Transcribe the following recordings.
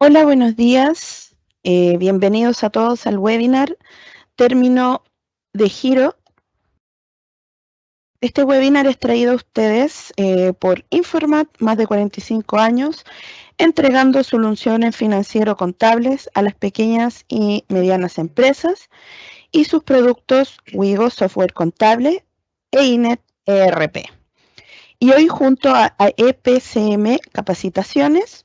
Hola, buenos días. Bienvenidos a todos al webinar Término de Giro. Este webinar es traído a ustedes por Informat, más de 45 años, entregando soluciones financiero-contables a las pequeñas y medianas empresas y sus productos Wigo Software Contable e INET ERP. Y hoy junto a EPCM Capacitaciones,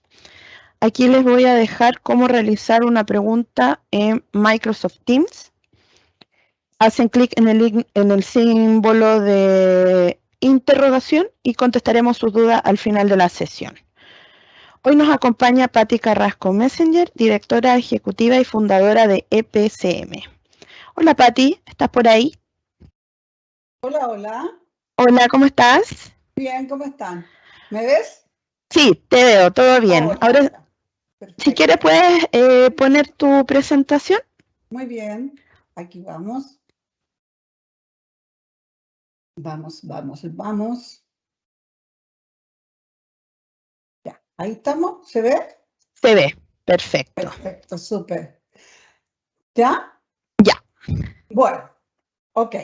aquí les voy a dejar cómo realizar una pregunta en Microsoft Teams. Hacen clic en el símbolo de interrogación y contestaremos sus dudas al final de la sesión. Hoy nos acompaña Patti Carrasco Messenger, directora ejecutiva y fundadora de EPCM. Hola Patti, ¿estás por ahí? Hola, hola. Hola, ¿cómo estás? Bien, ¿cómo están? ¿Me ves? Sí, te veo, todo bien. Hola, Ahora, hola. si quieres, Perfecto. puedes poner tu presentación. Muy bien. Aquí vamos. Vamos. Ya, ahí estamos. ¿Se ve? Se ve, perfecto. Perfecto, súper. ¿Ya? Ya. Bueno, ok.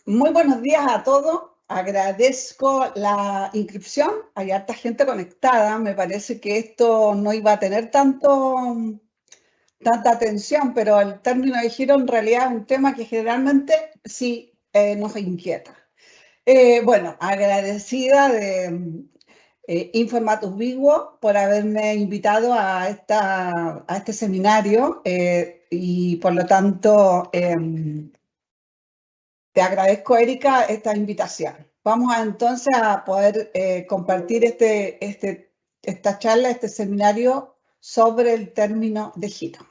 Muy buenos días a todos. Agradezco la inscripción. Hay harta gente conectada. Me parece que esto no iba a tener tanta atención, pero el término de giro en realidad es un tema que generalmente sí nos inquieta. Bueno, agradecida de Informatus Vigo por haberme invitado a este seminario y por lo tanto te agradezco, Erika, esta invitación. Vamos entonces a poder compartir esta charla, este seminario sobre el término de giro.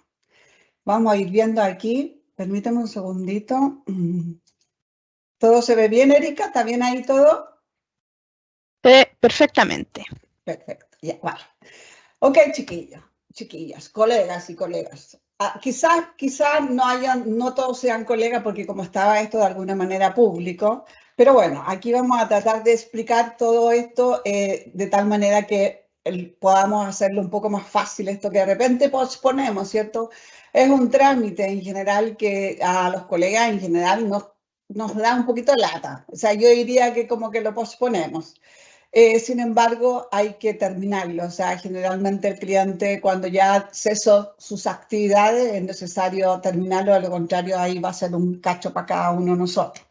Vamos a ir viendo aquí. Permíteme un segundito. ¿Todo se ve bien, Erika? ¿Está bien ahí todo? Perfectamente. Perfecto, ya, vale. Ok, chiquillas, colegas y colegas. Quizás no todos sean colegas porque como estaba esto de alguna manera público, pero bueno, aquí vamos a tratar de explicar todo esto de tal manera que podamos hacerlo un poco más fácil, esto que de repente posponemos, ¿cierto? Es un trámite en general que a los colegas en general nos da un poquito lata. O sea, yo diría que como que lo posponemos. Sin embargo, hay que terminarlo. O sea, generalmente el cliente cuando ya cesó sus actividades es necesario terminarlo, de lo contrario ahí va a ser un cacho para cada uno de nosotros.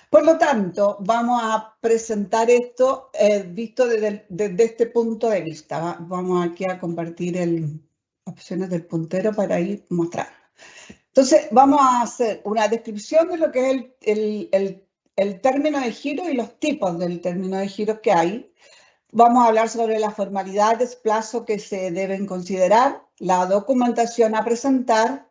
Por lo tanto, vamos a presentar esto visto desde este punto de vista. Vamos aquí a compartir opciones del puntero para ir mostrando. Entonces, vamos a hacer una descripción de lo que es el término de giro y los tipos del término de giro que hay. Vamos a hablar sobre las formalidades, plazos que se deben considerar, la documentación a presentar,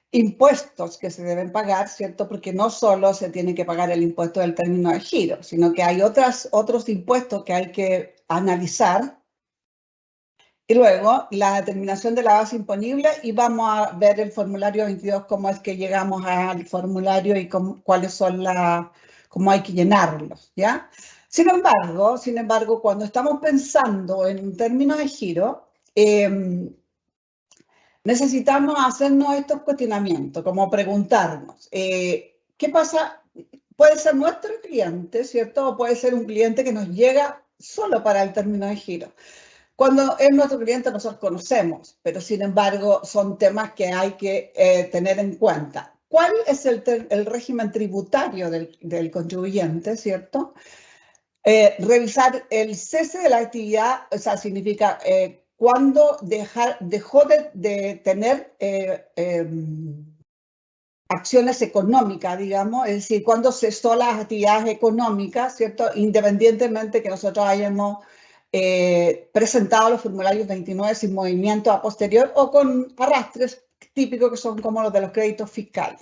impuestos que se deben pagar, ¿cierto? Porque no solo se tiene que pagar el impuesto del término de giro, sino que hay otros impuestos que hay que analizar. Y luego la determinación de la base imponible y vamos a ver el formulario 22, cómo es que llegamos al formulario y cuáles son cómo hay que llenarlos, ¿ya? Sin embargo, cuando estamos pensando en un término de giro, necesitamos hacernos estos cuestionamientos, como preguntarnos, ¿qué pasa? Puede ser nuestro cliente, ¿cierto? O puede ser un cliente que nos llega solo para el término de giro. Cuando es nuestro cliente nosotros conocemos, pero sin embargo son temas que hay que tener en cuenta. ¿Cuál es el régimen tributario del contribuyente, cierto? Revisar el cese de la actividad, o sea, significa cuándo dejó de tener acciones económicas, digamos, es decir, cuándo cesó las actividades económicas, ¿cierto? Independientemente que nosotros hayamos presentado los formularios 29 sin movimiento a posterior o con arrastres típicos que son como los de los créditos fiscales.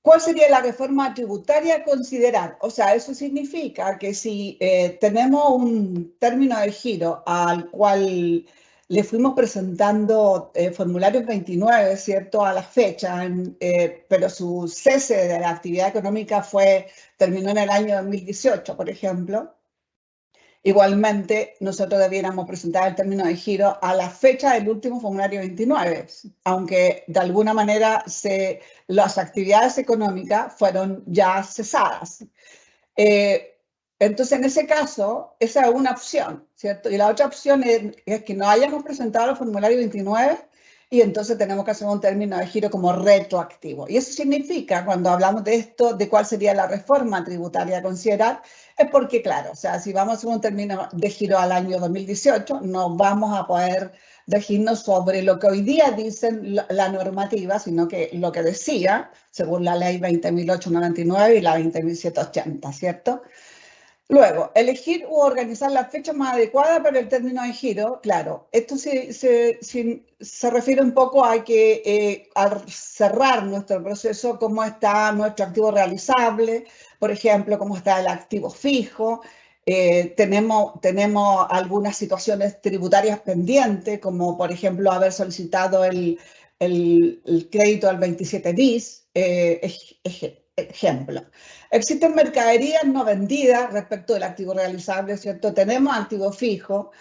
¿Cuál sería la reforma tributaria a considerar? O sea, eso significa que si tenemos un término de giro al cual le fuimos presentando formularios 29, ¿cierto?, a la fecha, pero su cese de la actividad económica terminó en el año 2018, por ejemplo, Igualmente, nosotros debiéramos presentar el término de giro a la fecha del último formulario 29, aunque de alguna manera las actividades económicas fueron ya cesadas. Entonces, en ese caso, esa es una opción, ¿cierto? Y la otra opción es que no hayamos presentado el formulario 29 y entonces tenemos que hacer un término de giro como retroactivo. Y eso significa, cuando hablamos de esto, de cuál sería la reforma tributaria a considerar, es porque, claro, o sea, si vamos a hacer un término de giro al año 2018, no vamos a poder regirnos sobre lo que hoy día dicen la normativa, sino que lo que decía, según la ley 20.899 y la 20.780, ¿cierto? Luego, elegir u organizar la fecha más adecuada para el término de giro. Claro, esto se refiere un poco a que al cerrar nuestro proceso, cómo está nuestro activo realizable, por ejemplo, cómo está el activo fijo. Tenemos algunas situaciones tributarias pendientes, como por ejemplo haber solicitado el crédito al 27 bis, ejemplo. Existen mercaderías no vendidas respecto del activo realizable, ¿cierto? Tenemos activo fijo.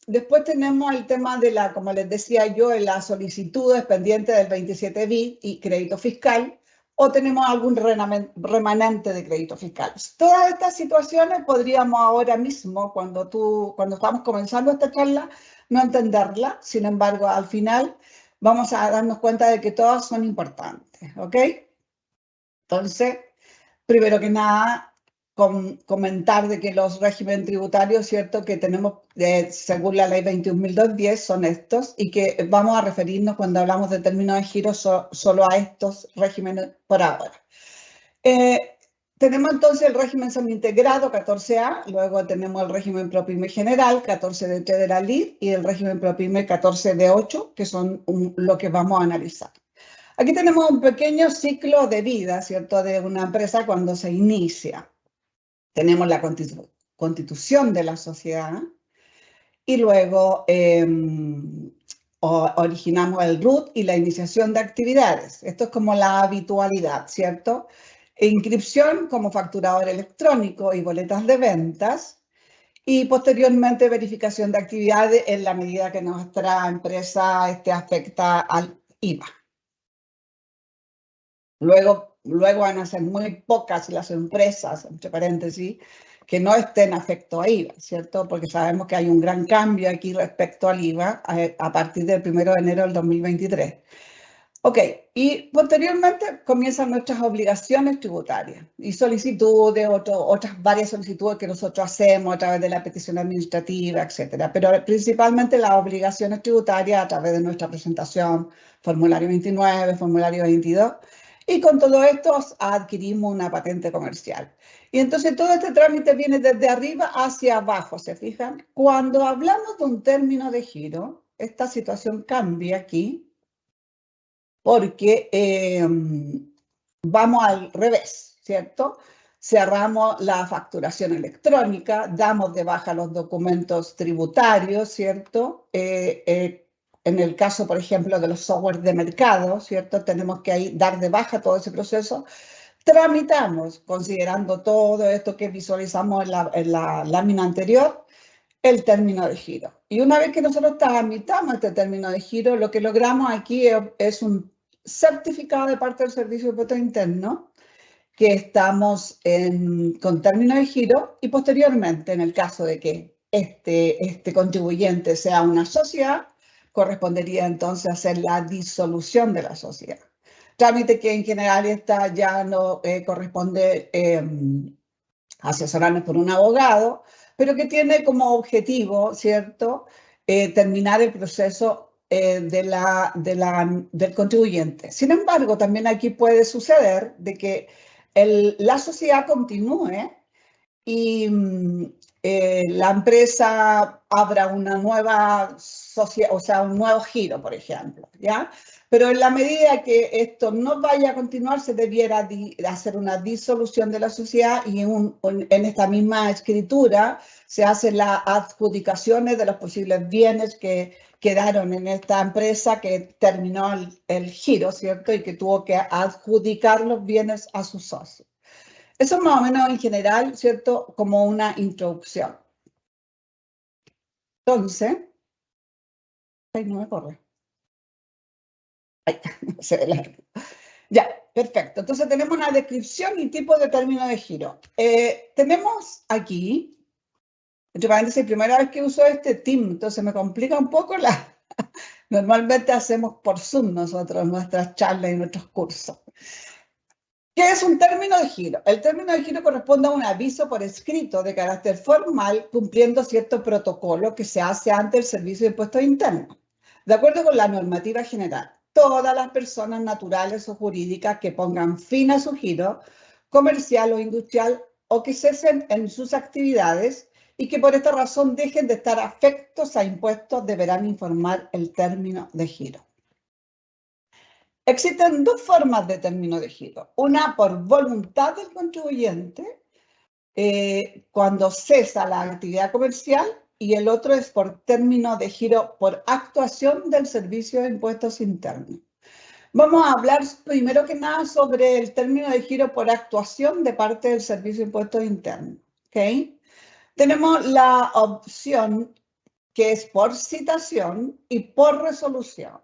Después tenemos el tema de como les decía yo, de las solicitudes pendientes del 27 bis y crédito fiscal, o tenemos algún remanente de crédito fiscal. Todas estas situaciones podríamos ahora mismo, cuando estamos comenzando esta charla, no entenderla. Sin embargo, al final vamos a darnos cuenta de que todas son importantes, ¿ok? Entonces, primero que nada, comentar de que los regímenes tributarios, ¿cierto?, que tenemos según la ley 21.210 son estos y que vamos a referirnos cuando hablamos de término de giro solo a estos regímenes por ahora. Tenemos entonces el régimen semi-integrado 14A, luego tenemos el régimen ProPyme general 14D3 de la LID y el régimen ProPyme 14D8, que son lo que vamos a analizar. Aquí tenemos un pequeño ciclo de vida, ¿cierto?, de una empresa cuando se inicia. Tenemos la constitución de la sociedad y luego originamos el RUT y la iniciación de actividades. Esto es como la habitualidad, ¿cierto? Inscripción como facturador electrónico y boletas de ventas y posteriormente verificación de actividades en la medida que nuestra empresa afecta al IVA. Luego van a ser muy pocas las empresas, entre paréntesis, que no estén afecto a IVA, ¿cierto? Porque sabemos que hay un gran cambio aquí respecto al IVA a partir del 1 de enero del 2023. Ok, y posteriormente comienzan nuestras obligaciones tributarias y solicitudes, otras varias solicitudes que nosotros hacemos a través de la petición administrativa, etcétera. Pero principalmente las obligaciones tributarias a través de nuestra presentación, formulario 29, formulario 22, y con todo esto adquirimos una patente comercial. Y entonces todo este trámite viene desde arriba hacia abajo, ¿se fijan? Cuando hablamos de un término de giro, esta situación cambia aquí, porque vamos al revés, ¿cierto? Cerramos la facturación electrónica, damos de baja los documentos tributarios, ¿cierto? En el caso, por ejemplo, de los software de mercado, ¿cierto? Tenemos que ahí dar de baja todo ese proceso. Tramitamos, considerando todo esto que visualizamos en la lámina anterior, el término de giro. Y una vez que nosotros tramitamos este término de giro, lo que logramos aquí es un certificado de parte del Servicio de Impuesto Interno que estamos con término de giro y posteriormente, en el caso de que este contribuyente sea una sociedad, correspondería entonces hacer la disolución de la sociedad. Trámite que en general ya no corresponde asesorarnos por un abogado, pero que tiene como objetivo, ¿cierto?, terminar el proceso del contribuyente. Sin embargo, también aquí puede suceder de que la sociedad continúe y la empresa abra una nueva sociedad, o sea, un nuevo giro, por ejemplo, ¿ya? Pero en la medida que esto no vaya a continuar, se debiera hacer una disolución de la sociedad y en esta misma escritura se hacen las adjudicaciones de los posibles bienes que quedaron en esta empresa que terminó el giro, ¿cierto? Y que tuvo que adjudicar los bienes a sus socios. Eso es más o menos en general, ¿cierto? Como una introducción. Entonces, ay, no me corre. Ay, se ve largo. Ya, perfecto. Entonces tenemos una descripción y tipo de término de giro. Tenemos aquí, entre paréntesis, primera vez que uso este Team, entonces me complica un poco la... Normalmente hacemos por Zoom nosotros nuestras charlas y nuestros cursos. ¿Qué es un término de giro? El término de giro corresponde a un aviso por escrito de carácter formal cumpliendo cierto protocolo que se hace ante el Servicio de Impuestos Internos. De acuerdo con la normativa general, todas las personas naturales o jurídicas que pongan fin a su giro comercial o industrial o que cesen en sus actividades y que por esta razón dejen de estar afectos a impuestos deberán informar el término de giro. Existen dos formas de término de giro. Una por voluntad del contribuyente, cuando cesa la actividad comercial, y el otro es por término de giro por actuación del Servicio de Impuestos Internos. Vamos a hablar primero que nada sobre el término de giro por actuación de parte del Servicio de Impuestos Internos. ¿Okay? Tenemos la opción que es por citación y por resolución.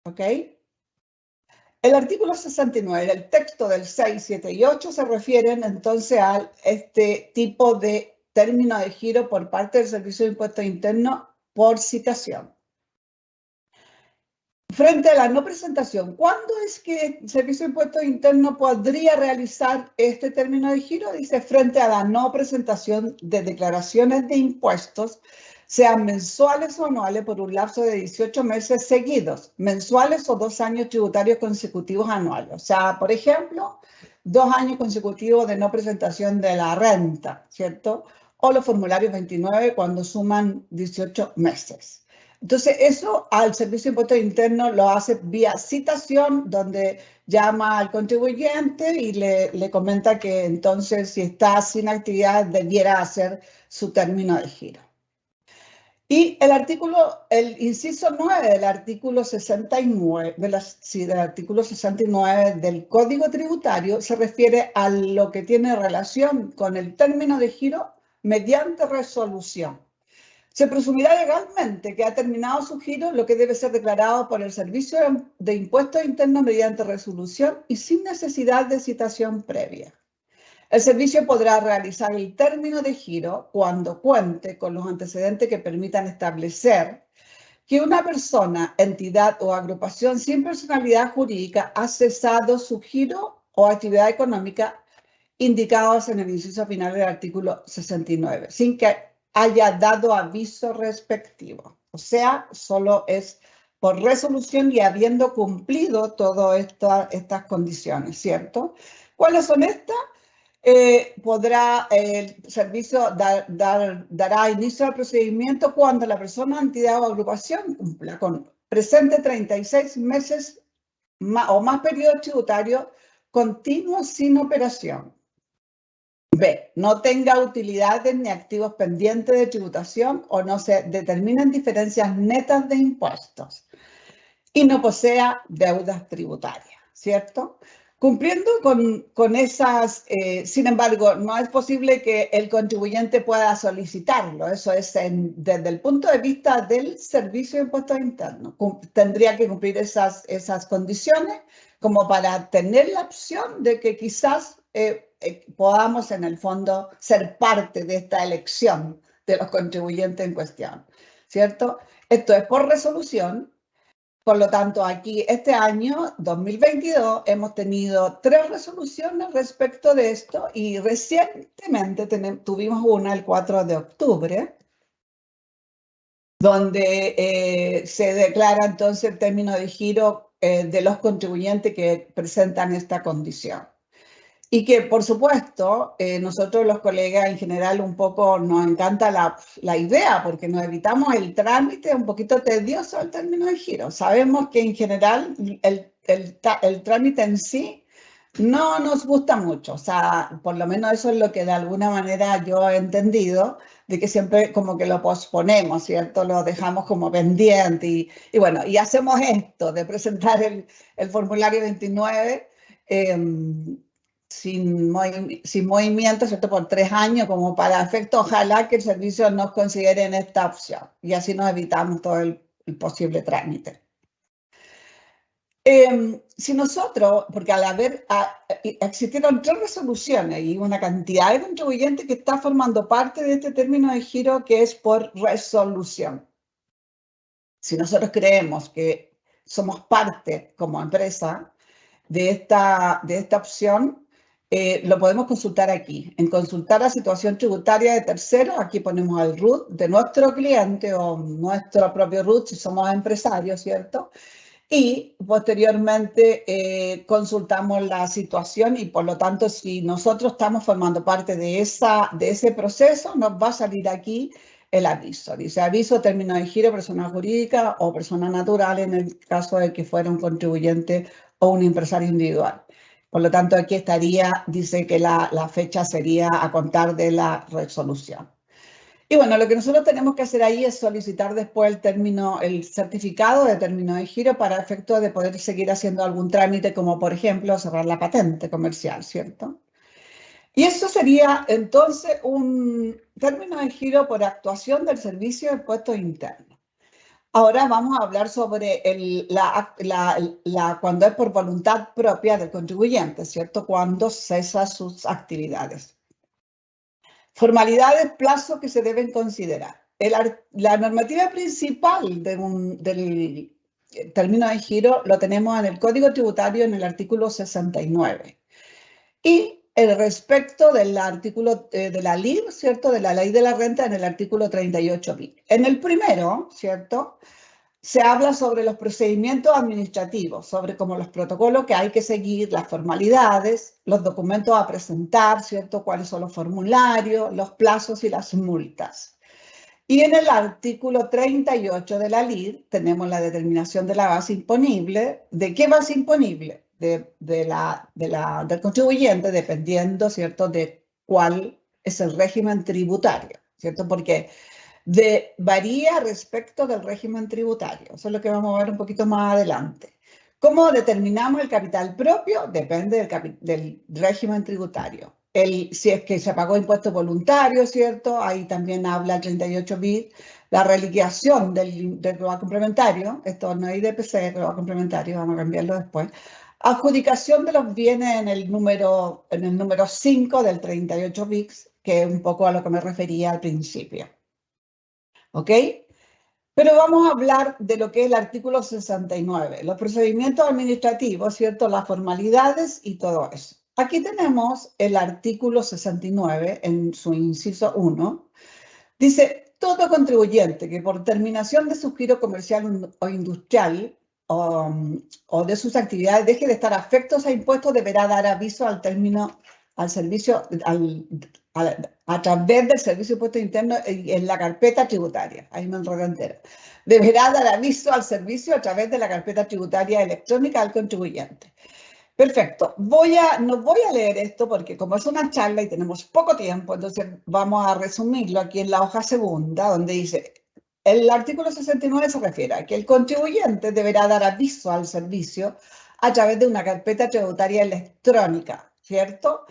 ¿Ok? El artículo 69, el texto del 6, 7 y 8 se refieren entonces a este tipo de término de giro por parte del Servicio de Impuestos Internos por citación. Frente a la no presentación, ¿cuándo es que el Servicio de Impuestos Internos podría realizar este término de giro? Dice, frente a la no presentación de declaraciones de impuestos, sean mensuales o anuales por un lapso de 18 meses seguidos, mensuales o 2 años tributarios consecutivos anuales. O sea, por ejemplo, 2 años consecutivos de no presentación de la renta, ¿cierto? O los formularios 29 cuando suman 18 meses. Entonces, eso al Servicio de Impuestos Internos lo hace vía citación, donde llama al contribuyente y le comenta que entonces, si está sin actividad, debiera hacer su término de giro. Y el inciso 9 del artículo 69, del artículo 69 del Código Tributario se refiere a lo que tiene relación con el término de giro mediante resolución. Se presumirá legalmente que ha terminado su giro, lo que debe ser declarado por el Servicio de Impuestos Internos mediante resolución y sin necesidad de citación previa. El servicio podrá realizar el término de giro cuando cuente con los antecedentes que permitan establecer que una persona, entidad o agrupación sin personalidad jurídica ha cesado su giro o actividad económica indicados en el inciso final del artículo 69, sin que haya dado aviso respectivo. O sea, solo es por resolución y habiendo cumplido todas estas condiciones, ¿cierto? ¿Cuáles son estas? Podrá el servicio dará inicio al procedimiento cuando la persona, entidad o agrupación cumpla con presente 36 meses o más periodo tributario continuo sin operación. B. No tenga utilidades ni activos pendientes de tributación o no se determinen diferencias netas de impuestos y no posea deudas tributarias, ¿cierto? Cumpliendo con esas, sin embargo, no es posible que el contribuyente pueda solicitarlo. Eso es desde el punto de vista del Servicio de Impuestos Internos. Tendría que cumplir esas condiciones como para tener la opción de que quizás podamos en el fondo ser parte de esta elección de los contribuyentes en cuestión, ¿cierto? Esto es por resolución. Por lo tanto, aquí este año, 2022, hemos tenido 3 resoluciones respecto de esto y recientemente tuvimos una el 4 de octubre, donde se declara entonces el término de giro de los contribuyentes que presentan esta condición. Y que, por supuesto, nosotros los colegas en general un poco nos encanta la idea porque nos evitamos el trámite un poquito tedioso al término de giro. Sabemos que en general el trámite en sí no nos gusta mucho. O sea, por lo menos eso es lo que de alguna manera yo he entendido, de que siempre como que lo posponemos, ¿cierto? Lo dejamos como pendiente y bueno, y hacemos esto de presentar el formulario 29 sin movimiento, ¿cierto? Por 3 años, como para efecto, ojalá que el servicio nos considere en esta opción y así nos evitamos todo el posible trámite. Si nosotros, porque existieron 3 resoluciones y una cantidad de contribuyentes que está formando parte de este término de giro que es por resolución. Si nosotros creemos que somos parte como empresa de esta opción, lo podemos consultar aquí. En consultar la situación tributaria de terceros, aquí ponemos el RUT de nuestro cliente o nuestro propio RUT si somos empresarios, ¿cierto? Y posteriormente consultamos la situación y por lo tanto si nosotros estamos formando parte de ese proceso, nos va a salir aquí el aviso. Dice aviso, término de giro, persona jurídica o persona natural en el caso de que fuera un contribuyente o un empresario individual. Por lo tanto aquí estaría, dice que la fecha sería a contar de la resolución. Y bueno, lo que nosotros tenemos que hacer ahí es solicitar después el certificado de término de giro para efecto de poder seguir haciendo algún trámite, como por ejemplo cerrar la patente comercial, ¿cierto? Y eso sería entonces un término de giro por actuación del Servicio de Impuestos Internos. Ahora vamos a hablar sobre cuando es por voluntad propia del contribuyente, ¿cierto? Cuando cesa sus actividades. Formalidades, plazos que se deben considerar. La normativa principal del término de giro lo tenemos en el Código Tributario en el artículo 69. Y respecto del artículo de la LIR, ¿cierto? De la Ley de la Renta en el artículo 38 bis. En el primero, ¿cierto? Se habla sobre los procedimientos administrativos, sobre como los protocolos que hay que seguir, las formalidades, los documentos a presentar, ¿cierto? Cuáles son los formularios, los plazos y las multas. Y en el artículo 38 de la LIR tenemos la determinación de la base imponible. ¿De qué base imponible? Del contribuyente, dependiendo, ¿cierto? De cuál es el régimen tributario, ¿cierto? Porque varía respecto del régimen tributario. Eso es lo que vamos a ver un poquito más adelante. ¿Cómo determinamos el capital propio? Depende del régimen tributario. Si es que se pagó impuesto voluntario, ¿cierto? Ahí también habla el 38 bis. La reliquidación del global complementario, esto no es IDPC, es global complementario, vamos a cambiarlo después. Adjudicación de los bienes en el número 5 del 38 bis, que es un poco a lo que me refería al principio. ¿Ok? Pero vamos a hablar de lo que es el artículo 69, los procedimientos administrativos, ¿cierto? Las formalidades y todo eso. Aquí tenemos el artículo 69 en su inciso 1. Dice, todo contribuyente que por terminación de su giro comercial o industrial o de sus actividades deje de estar afectos a impuestos deberá dar aviso a través del Servicio de Impuestos Internos en la carpeta tributaria. Ahí me enredo entera. Deberá dar aviso al servicio a través de la carpeta tributaria electrónica al contribuyente. Perfecto. No voy a leer esto porque como es una charla y tenemos poco tiempo, entonces vamos a resumirlo aquí en la hoja segunda, donde dice, el artículo 69 se refiere a que el contribuyente deberá dar aviso al servicio a través de una carpeta tributaria electrónica, ¿cierto?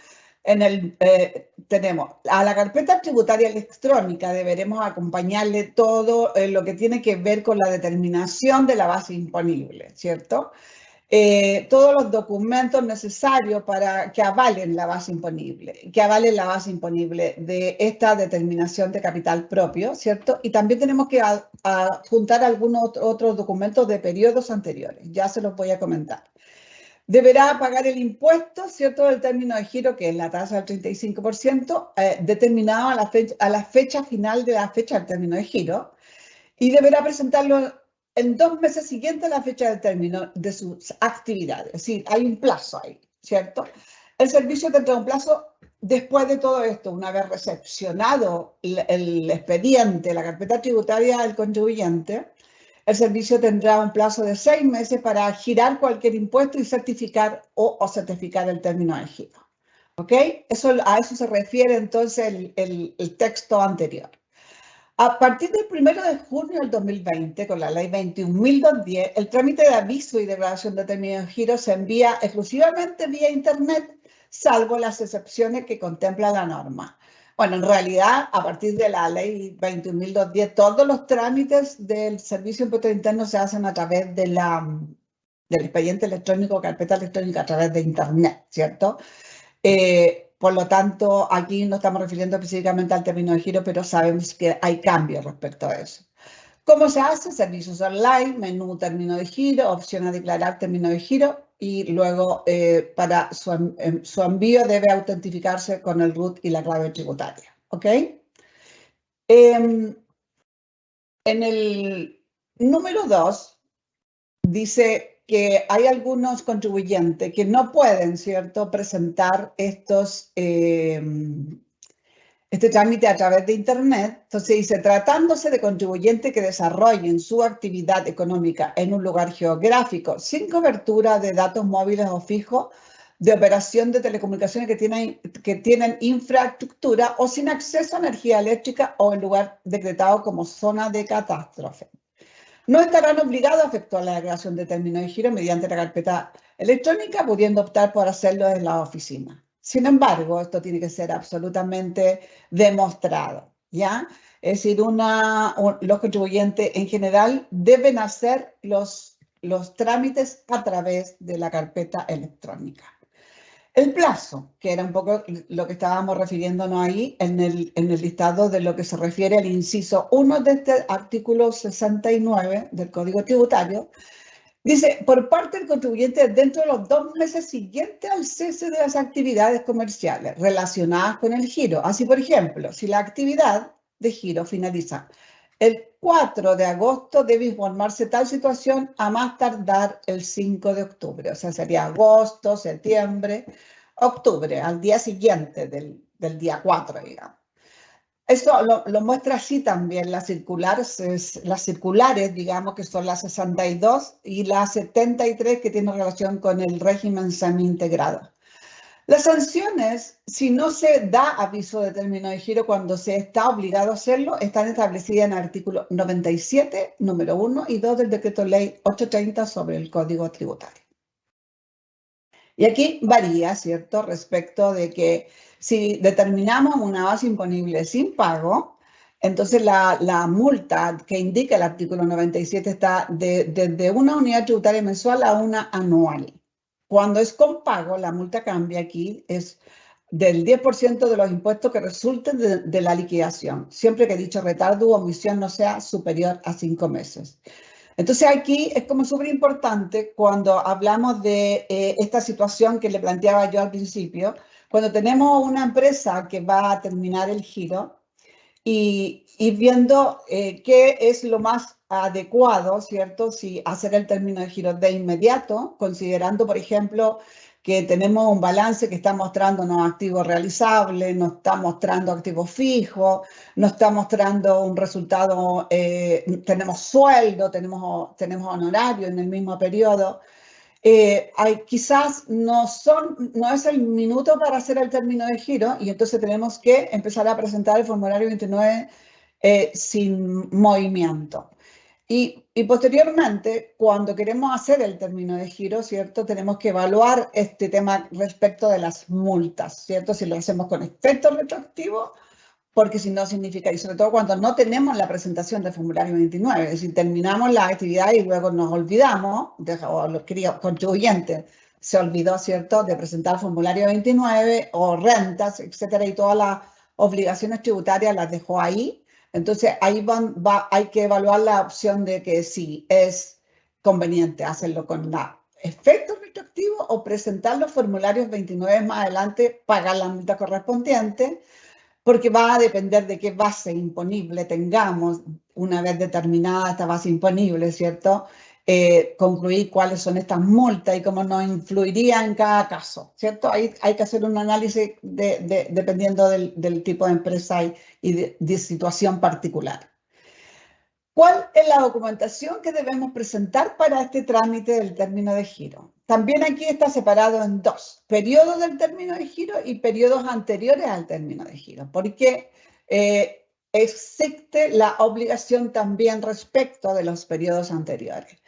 Tenemos a la carpeta tributaria electrónica, deberemos acompañarle todo lo que tiene que ver con la determinación de la base imponible, ¿cierto? Todos los documentos necesarios para que avalen la base imponible, de esta determinación de capital propio, ¿cierto? Y también tenemos que adjuntar algunos otros documentos de periodos anteriores, ya se los voy a comentar. Deberá pagar el impuesto, ¿cierto?, del término de giro, que es la tasa del 35%, determinado a la fecha final de la fecha del término de giro, y deberá presentarlo en 2 meses siguientes a la fecha del término de sus actividades. Es decir, hay un plazo ahí, ¿cierto? El servicio tendrá un plazo después de todo esto, una vez recepcionado el expediente, la carpeta tributaria del contribuyente. El servicio tendrá un plazo de 6 meses para girar cualquier impuesto y certificar o certificar el término de giro. ¿Ok? A eso se refiere entonces el texto anterior. A partir del 1 de junio del 2020, con la ley 21.210, el trámite de aviso y declaración de término de giro se envía exclusivamente vía internet salvo las excepciones que contempla la norma. Bueno, en realidad, a partir de la ley 21.210, todos los trámites del Servicio de Impuestos Internos se hacen a través de del expediente electrónico, carpeta electrónica, a través de Internet, ¿cierto? Por lo tanto, aquí no estamos refiriendo específicamente al término de giro, pero sabemos que hay cambios respecto a eso. ¿Cómo se hace? Servicios online, menú término de giro, opción a declarar término de giro y luego para su envío debe autentificarse con el root y la clave tributaria. ¿Ok? En el número 2 dice que hay algunos contribuyentes que no pueden, ¿cierto?, presentar este trámite a través de Internet. Entonces dice, tratándose de contribuyentes que desarrollen su actividad económica en un lugar geográfico sin cobertura de datos móviles o fijos, de operación de telecomunicaciones que tienen infraestructura o sin acceso a energía eléctrica o en lugar decretado como zona de catástrofe. No estarán obligados a efectuar la declaración de término de giro mediante la carpeta electrónica, pudiendo optar por hacerlo en la oficina. Sin embargo, esto tiene que ser absolutamente demostrado, ¿ya? Es decir, los contribuyentes en general deben hacer los trámites a través de la carpeta electrónica. El plazo, que era un poco lo que estábamos refiriéndonos ahí en el listado de lo que se refiere al inciso 1 de este artículo 69 del Código Tributario, dice, por parte del contribuyente dentro de los 2 meses siguientes al cese de las actividades comerciales relacionadas con el giro. Así, por ejemplo, si la actividad de giro finaliza el 4 de agosto, debe informarse tal situación a más tardar el 5 de octubre. O sea, sería agosto, septiembre, octubre, al día siguiente del día 4, digamos. Eso lo muestra así también las circulares, digamos, que son las 62 y las 73, que tienen relación con el régimen semi-integrado. Las sanciones, si no se da aviso de término de giro cuando se está obligado a hacerlo, están establecidas en el artículo 97, número 1 y 2 del Decreto Ley 830 sobre el Código Tributario. Y aquí varía, ¿cierto?, respecto de que si determinamos una base imponible sin pago, entonces la multa que indica el artículo 97 está desde una unidad tributaria mensual a una anual. Cuando es con pago, la multa cambia aquí, es del 10% de los impuestos que resulten de la liquidación, siempre que dicho retardo u omisión no sea superior a 5 meses. Entonces aquí es como súper importante cuando hablamos de esta situación que le planteaba yo al principio, cuando tenemos una empresa que va a terminar el giro y viendo qué es lo más adecuado, ¿cierto? Si hacer el término de giro de inmediato, considerando, por ejemplo, que tenemos un balance que está mostrándonos activos realizables, nos está mostrando activos fijos, nos está mostrando un resultado, tenemos sueldo, tenemos honorario en el mismo periodo. Quizás no es el minuto para hacer el término de giro y entonces tenemos que empezar a presentar el formulario 29 sin movimiento. Y posteriormente, cuando queremos hacer el término de giro, ¿cierto?, tenemos que evaluar este tema respecto de las multas, ¿cierto?, si lo hacemos con efecto retroactivo, porque si no significa, y sobre todo cuando no tenemos la presentación del formulario 29, es decir, terminamos la actividad y luego nos olvidamos, o los queridos contribuyentes se olvidó, ¿cierto?, de presentar el formulario 29 o rentas, etcétera, y todas las obligaciones tributarias las dejó ahí. Entonces, ahí hay que evaluar la opción de que si es conveniente hacerlo con efecto retroactivo o presentar los formularios 29 más adelante, pagar la multa correspondiente, porque va a depender de qué base imponible tengamos una vez determinada esta base imponible, ¿cierto? Concluir cuáles son estas multas y cómo nos influiría en cada caso, ¿cierto? Hay que hacer un análisis dependiendo del tipo de empresa y de situación particular. ¿Cuál es la documentación que debemos presentar para este trámite del término de giro? También aquí está separado en 2, periodos del término de giro y periodos anteriores al término de giro, porque existe la obligación también respecto de los periodos anteriores.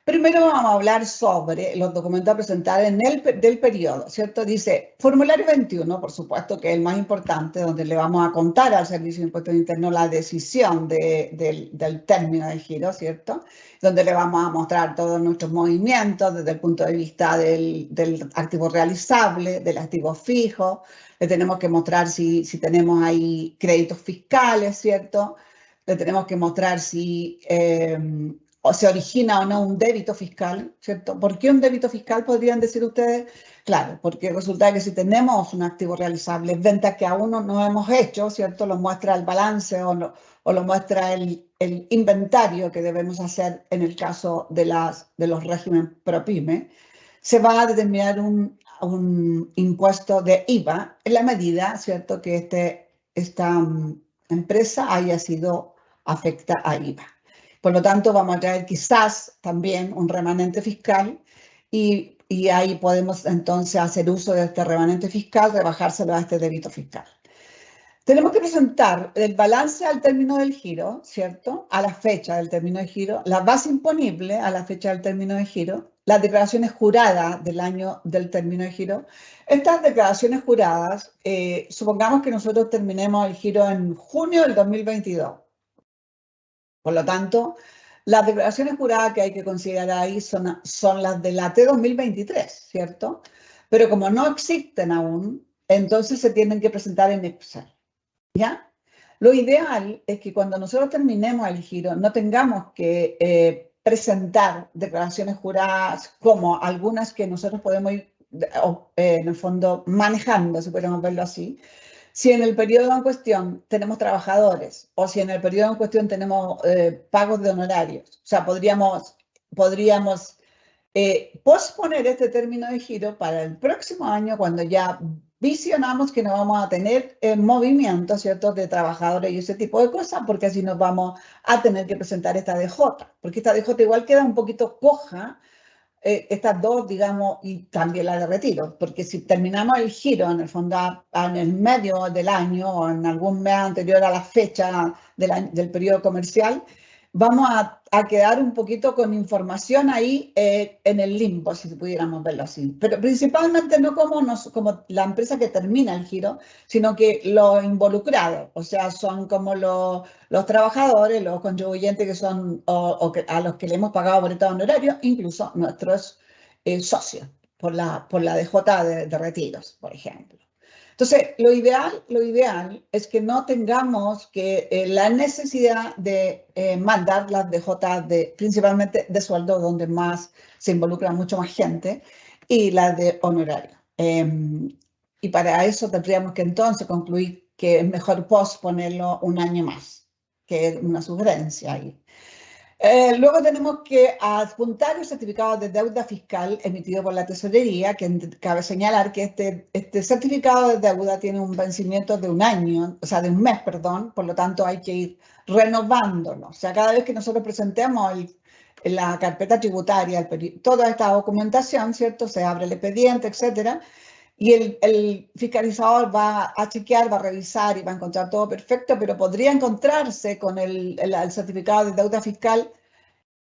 Primero vamos a hablar sobre los documentos a presentar del periodo, ¿cierto? Dice, formulario 21, por supuesto, que es el más importante, donde le vamos a contar al Servicio de Impuestos Internos la decisión del término de giro, ¿cierto? Donde le vamos a mostrar todos nuestros movimientos desde el punto de vista del activo realizable, del activo fijo. Le tenemos que mostrar si tenemos ahí créditos fiscales, ¿cierto? Le tenemos que mostrar si o se origina o no un débito fiscal, ¿cierto? ¿Por qué un débito fiscal podrían decir ustedes? Claro, porque resulta que si tenemos un activo realizable, venta que aún no hemos hecho, ¿cierto? Lo muestra el balance o lo muestra el inventario que debemos hacer en el caso de los regímenes ProPyme, se va a determinar un impuesto de IVA en la medida, ¿cierto?, que esta empresa haya sido afecta a IVA. Por lo tanto, vamos a traer quizás también un remanente fiscal y ahí podemos entonces hacer uso de este remanente fiscal, rebajárselo a este débito fiscal. Tenemos que presentar el balance al término del giro, ¿cierto? A la fecha del término de giro, la base imponible a la fecha del término de giro, las declaraciones juradas del año del término de giro. Estas declaraciones juradas, supongamos que nosotros terminemos el giro en junio del 2022. Por lo tanto, las declaraciones juradas que hay que considerar ahí son las de la T 2023, ¿cierto? Pero como no existen aún, entonces se tienen que presentar en Excel, ¿ya? Lo ideal es que cuando nosotros terminemos el giro no tengamos que presentar declaraciones juradas como algunas que nosotros podemos ir, en el fondo, manejando, si podemos verlo así. Si en el periodo en cuestión tenemos trabajadores o si en el periodo en cuestión tenemos pagos de honorarios, o sea, podríamos posponer este término de giro para el próximo año cuando ya visionamos que no vamos a tener movimientos, ¿cierto?, de trabajadores y ese tipo de cosas, porque así nos vamos a tener que presentar esta DJ, porque esta DJ igual queda un poquito coja, estas dos, digamos, y también la de retiro, porque si terminamos el giro en el fondo en el medio del año o en algún mes anterior a la fecha del periodo comercial, vamos a quedar un poquito con información ahí en el limbo, si pudiéramos verlo así. Pero principalmente no como la empresa que termina el giro, sino que los involucrados, o sea, son como los trabajadores, los contribuyentes que son a los que le hemos pagado boletos honorarios, incluso nuestros socios por la DJ de retiros, por ejemplo. Entonces, lo ideal es que no tengamos la necesidad de mandar las DJ principalmente de sueldo, donde más se involucra mucho más gente, y las de honorario. Y para eso tendríamos que entonces concluir que es mejor posponerlo un año más, que es una sugerencia ahí. Luego tenemos que adjuntar el certificado de deuda fiscal emitido por la Tesorería, que cabe señalar que este certificado de deuda tiene un vencimiento de un año, o sea, de un mes, perdón, por lo tanto hay que ir renovándolo. O sea, cada vez que nosotros presentemos la carpeta tributaria, toda esta documentación, ¿cierto? Se abre el expediente, etcétera, y el fiscalizador va a chequear, va a revisar y va a encontrar todo perfecto, pero podría encontrarse con el certificado de deuda fiscal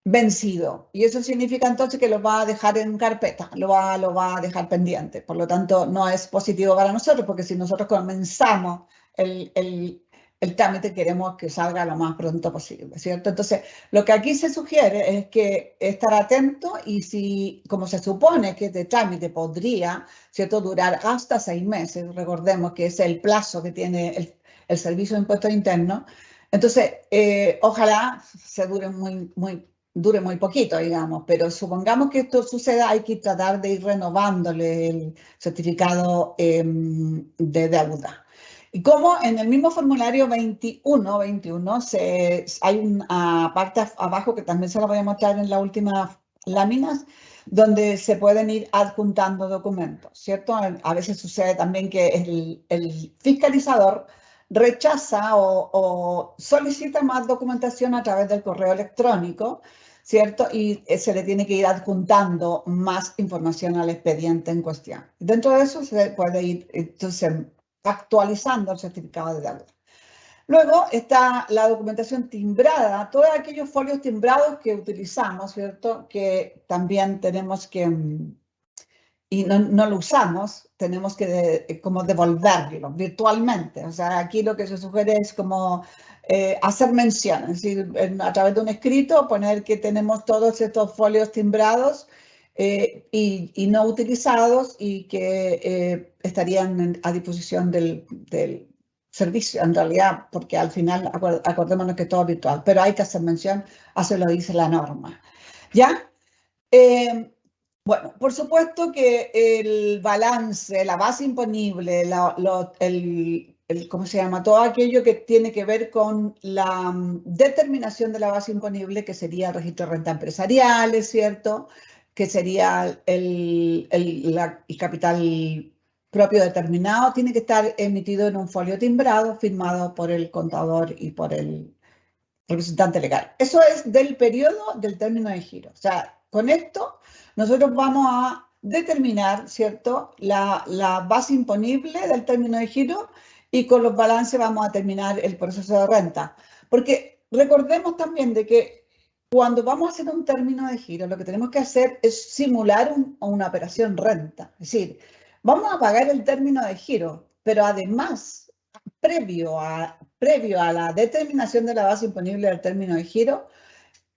vencido. Y eso significa entonces que lo va a dejar en carpeta, lo va a dejar pendiente. Por lo tanto, no es positivo para nosotros, porque si nosotros comenzamos el trámite, queremos que salga lo más pronto posible, ¿cierto? Entonces, lo que aquí se sugiere es que estar atento y si, como se supone que este trámite podría, ¿cierto?, durar hasta 6 meses, recordemos que es el plazo que tiene el Servicio de Impuestos Internos, entonces, ojalá se dure muy poquito, digamos, pero supongamos que esto suceda, hay que tratar de ir renovándole el certificado de deuda. Y como en el mismo formulario 21 hay una parte abajo que también se la voy a mostrar en las últimas láminas, donde se pueden ir adjuntando documentos, ¿cierto? A veces sucede también que el fiscalizador rechaza o solicita más documentación a través del correo electrónico, ¿cierto? Y se le tiene que ir adjuntando más información al expediente en cuestión. Dentro de eso se puede ir, entonces, actualizando el certificado de deuda. Luego está la documentación timbrada, todos aquellos folios timbrados que utilizamos, ¿cierto? Que también tenemos que, y no lo usamos, tenemos que como devolverlo virtualmente. O sea, aquí lo que se sugiere es como hacer mención, es decir, a través de un escrito poner que tenemos todos estos folios timbrados y no utilizados y que estarían a disposición del servicio, en realidad, porque al final acordémonos que todo es virtual, pero hay que hacer mención, así lo dice la norma. ¿Ya? Bueno, por supuesto que el balance, la base imponible, ¿cómo se llama? Todo aquello que tiene que ver con la determinación de la base imponible, que sería el registro de rentas empresariales, ¿cierto? Que sería el capital propio determinado, tiene que estar emitido en un folio timbrado, firmado por el contador y por el representante legal. Eso es del periodo del término de giro. O sea, con esto nosotros vamos a determinar, ¿cierto?, la base imponible del término de giro y con los balances vamos a terminar el proceso de renta. Porque recordemos también de que cuando vamos a hacer un término de giro, lo que tenemos que hacer es simular una operación renta. Es decir, vamos a pagar el término de giro, pero además, previo a la determinación de la base imponible del término de giro,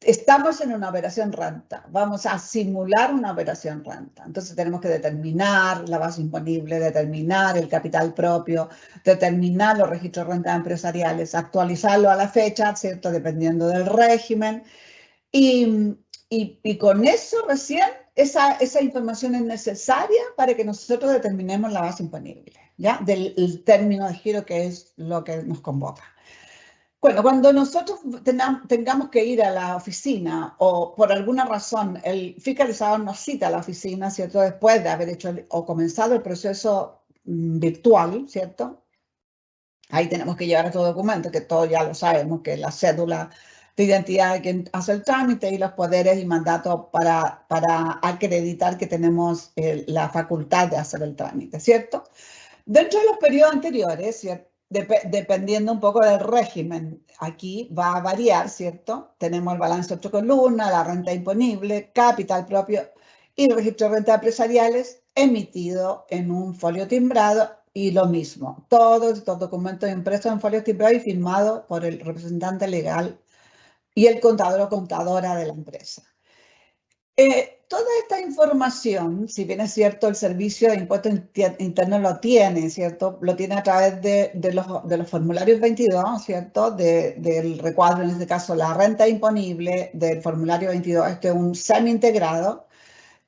estamos en una operación renta. Vamos a simular una operación renta. Entonces tenemos que determinar la base imponible, determinar el capital propio, determinar los registros de rentas empresariales, actualizarlo a la fecha, ¿cierto? Dependiendo del régimen. Y con eso recién esa información es necesaria para que nosotros determinemos la base imponible, ¿ya? Del término de giro, que es lo que nos convoca. Bueno, cuando nosotros tengamos que ir a la oficina o por alguna razón el fiscalizador nos cita a la oficina, ¿cierto? Después de haber hecho o comenzado el proceso virtual, ¿cierto? Ahí tenemos que llevar estos documentos, que todos ya lo sabemos, que es la cédula de identidad de quien hace el trámite y los poderes y mandatos para acreditar que tenemos la facultad de hacer el trámite, ¿cierto? Dentro de los periodos anteriores, ¿cierto? Dependiendo un poco del régimen, aquí va a variar, ¿cierto? Tenemos el balance de 8 columnas, la renta imponible, capital propio y el registro de rentas empresariales emitido en un folio timbrado y lo mismo. Todos estos documentos impresos en folio timbrado y firmados por el representante legal y el contador o contadora de la empresa. Toda esta información, si bien es cierto, el Servicio de Impuestos Internos lo tiene, ¿cierto? Lo tiene a través de los formularios 22, ¿cierto? Del recuadro, en este caso, la renta imponible del formulario 22. Este es un semi-integrado,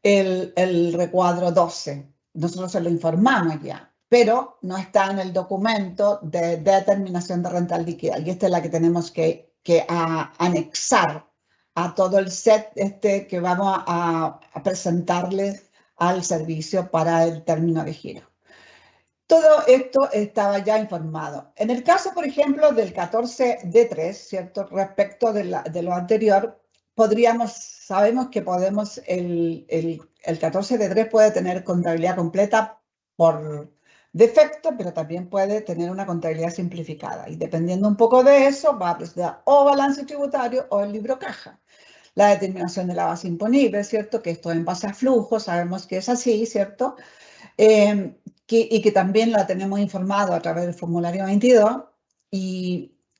el recuadro 12. Nosotros se lo informamos ya, pero no está en el documento de determinación de renta líquida. Y esta es la que tenemos que anexar a todo el set que vamos a presentarles al servicio para el término de giro. Todo esto estaba ya informado. En el caso, por ejemplo, del 14D3, ¿cierto? Respecto de lo anterior, sabemos que podemos, el 14D3 puede tener contabilidad completa por defecto, pero también puede tener una contabilidad simplificada. Y dependiendo un poco de eso, va a presentar o balance tributario o el libro caja. La determinación de la base imponible, ¿cierto? Que esto en base a flujo, sabemos que es así, ¿cierto? Y que también la tenemos informado a través del formulario 22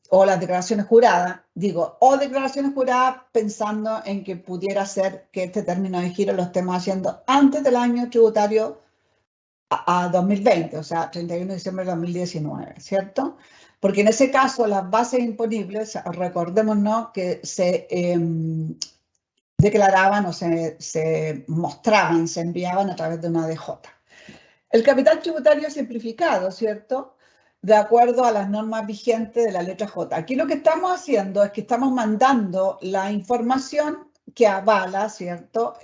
o las declaraciones juradas, o declaraciones juradas pensando en que pudiera ser que este término de giro lo estemos haciendo antes del año tributario a 2020, o sea, 31 de diciembre de 2019, ¿cierto? Porque en ese caso las bases imponibles, recordémonos que se declaraban o se mostraban, se enviaban a través de una DJ. El capital tributario simplificado, ¿cierto? De acuerdo a las normas vigentes de la letra J. Aquí lo que estamos haciendo es que estamos mandando la información que avala, ¿cierto?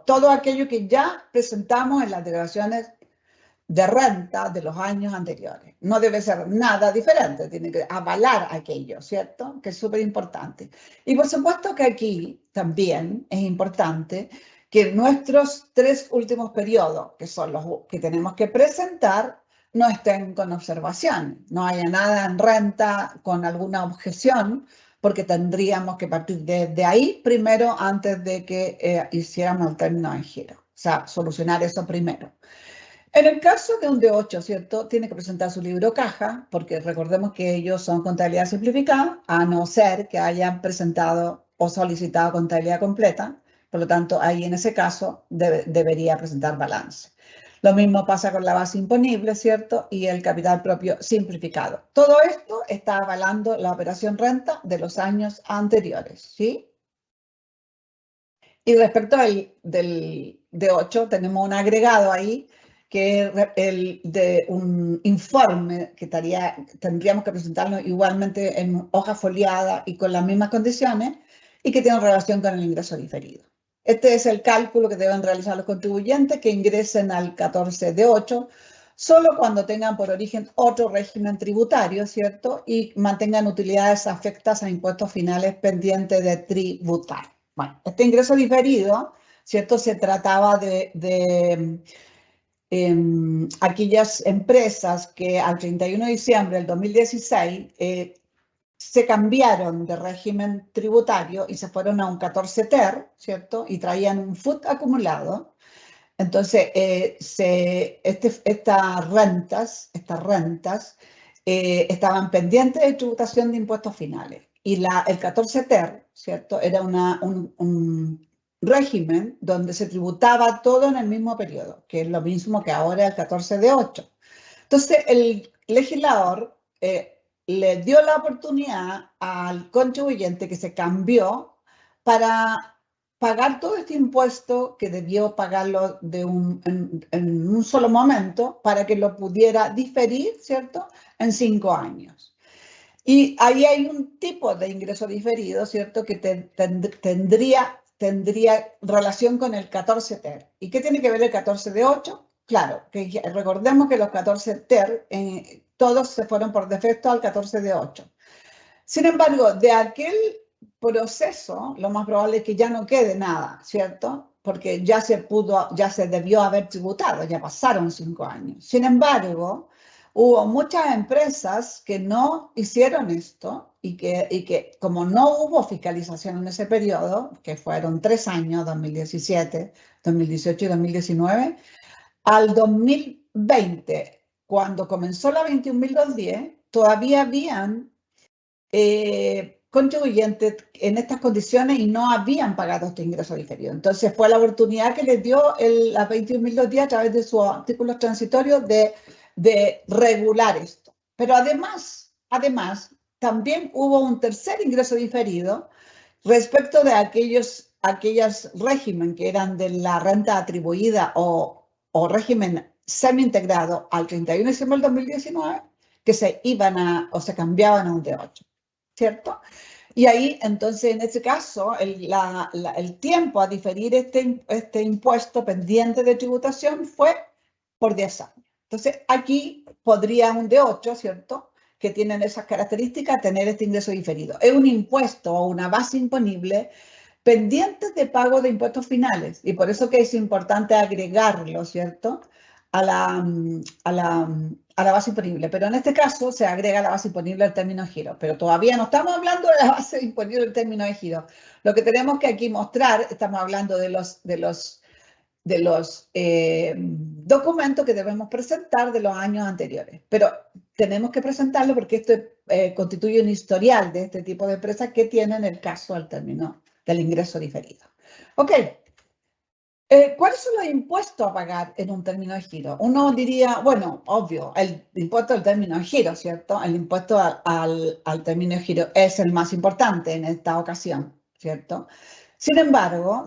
Todo aquello que ya presentamos en las declaraciones de renta de los años anteriores. No debe ser nada diferente, tiene que avalar aquello, ¿cierto? Que es súper importante. Y por supuesto que aquí también es importante que nuestros 3 últimos periodos, que son los que tenemos que presentar, no estén con observación, no haya nada en renta con alguna objeción, porque tendríamos que partir de ahí primero antes de que hiciéramos el término de giro. O sea, solucionar eso primero. En el caso de un D8, ¿cierto? Tiene que presentar su libro caja, porque recordemos que ellos son contabilidad simplificada, a no ser que hayan presentado o solicitado contabilidad completa. Por lo tanto, ahí en ese caso debería presentar balance. Lo mismo pasa con la base imponible, ¿cierto? Y el capital propio simplificado. Todo esto está avalando la operación renta de los años anteriores, ¿sí? Y respecto del D8, tenemos un agregado ahí, que es el de un informe que tendríamos que presentarlo igualmente en hoja foliada y con las mismas condiciones, y que tiene relación con el ingreso diferido. Este es el cálculo que deben realizar los contribuyentes que ingresen al 14D8, solo cuando tengan por origen otro régimen tributario, ¿cierto? Y mantengan utilidades afectas a impuestos finales pendientes de tributar. Bueno, este ingreso diferido, ¿cierto? Se trataba de aquellas empresas que al 31 de diciembre del 2016 se cambiaron de régimen tributario y se fueron a un 14 TER, ¿cierto? Y traían un FUT acumulado. Entonces, estas rentas estaban pendientes de tributación de impuestos finales. Y el 14 TER, ¿cierto? Era un régimen donde se tributaba todo en el mismo periodo, que es lo mismo que ahora el 14D8. Entonces, el legislador le dio la oportunidad al contribuyente que se cambió para pagar todo este impuesto que debió pagarlo en un solo momento para que lo pudiera diferir, ¿cierto?, en 5 años. Y ahí hay un tipo de ingreso diferido, ¿cierto?, que tendría relación con el 14 TER. ¿Y qué tiene que ver el 14D8? Claro, que recordemos que los 14 TER, todos se fueron por defecto al 14D8. Sin embargo, de aquel proceso, lo más probable es que ya no quede nada, ¿cierto? Porque ya se debió haber tributado, ya pasaron 5 años. Sin embargo, hubo muchas empresas que no hicieron esto y que como no hubo fiscalización en ese periodo, que fueron 3 años, 2017, 2018 y 2019, al 2020, cuando comenzó la 21.210, todavía habían contribuyentes en estas condiciones y no habían pagado este ingreso diferido. Entonces fue la oportunidad que les dio la 21.210 a través de sus artículos transitorios de regular esto. Pero además, también hubo un tercer ingreso diferido respecto de aquellos régimen que eran de la renta atribuida o régimen semi-integrado al 31 de diciembre del 2019, que se cambiaban a un D8, ¿cierto? Y ahí, entonces, en este caso, el tiempo a diferir este impuesto pendiente de tributación fue por 10 años. Entonces, aquí podría un D8, ¿cierto?, que tienen esas características, tener este ingreso diferido. Es un impuesto o una base imponible pendientes de pago de impuestos finales. Y por eso que es importante agregarlo, ¿cierto?, a la base imponible. Pero en este caso se agrega la base imponible al término de giro. Pero todavía no estamos hablando de la base imponible al término de giro. Lo que tenemos que aquí mostrar, estamos hablando de los documentos que debemos presentar de los años anteriores. Pero tenemos que presentarlo porque esto constituye un historial de este tipo de empresas que tienen el caso al término del ingreso diferido. Ok. ¿Cuáles son los impuestos a pagar en un término de giro? Uno diría, bueno, obvio, el impuesto al término de giro, ¿cierto? El impuesto al término de giro es el más importante en esta ocasión, ¿cierto? Sin embargo,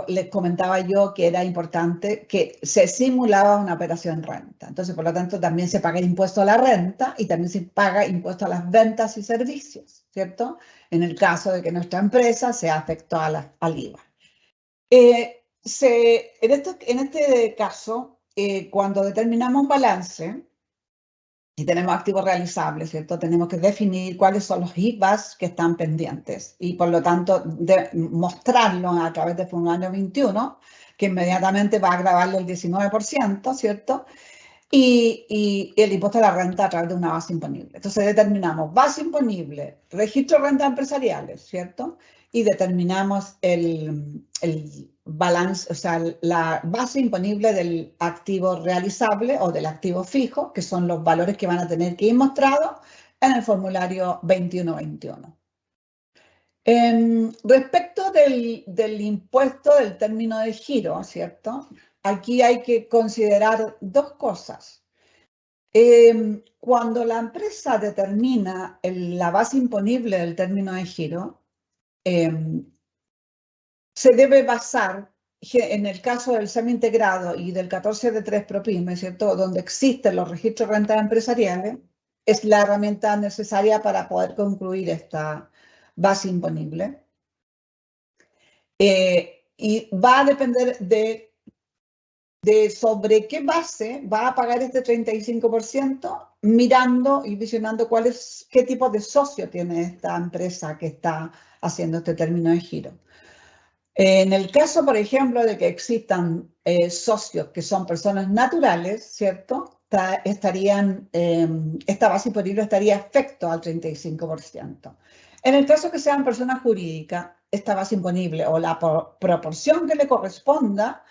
les comentaba yo que era importante que se simulaba una operación renta. Entonces, por lo tanto, también se paga impuesto a la renta y también se paga impuesto a las ventas y servicios, ¿cierto? En el caso de que nuestra empresa sea afectada al IVA. En este caso, cuando determinamos un balance y tenemos activos realizables, ¿cierto?, tenemos que definir cuáles son los IVAs que están pendientes y, por lo tanto, mostrarlo a través de formulario 21, que inmediatamente va a grabarle el 19%, ¿cierto? y el impuesto a la renta a través de una base imponible. Entonces determinamos base imponible, registro de rentas empresariales, ¿cierto? Y determinamos el balance, o sea, la base imponible del activo realizable o del activo fijo, que son los valores que van a tener que ir mostrados en el formulario 2121. Respecto del impuesto del término de giro, ¿cierto? Aquí hay que considerar dos cosas. Cuando la empresa determina la base imponible del término de giro, se debe basar, en el caso del semi-integrado y del 14 de 3 ProPyme, ¿cierto? Donde existen los registros de rentas empresariales, es la herramienta necesaria para poder concluir esta base imponible. Y va a depender de sobre qué base va a pagar este 35%, mirando y visionando qué tipo de socio tiene esta empresa que está haciendo este término de giro. En el caso, por ejemplo, de que existan socios que son personas naturales, ¿cierto? Esta base imponible estaría afecto al 35%. En el caso que sean personas jurídicas, esta base imponible o la proporción que le corresponda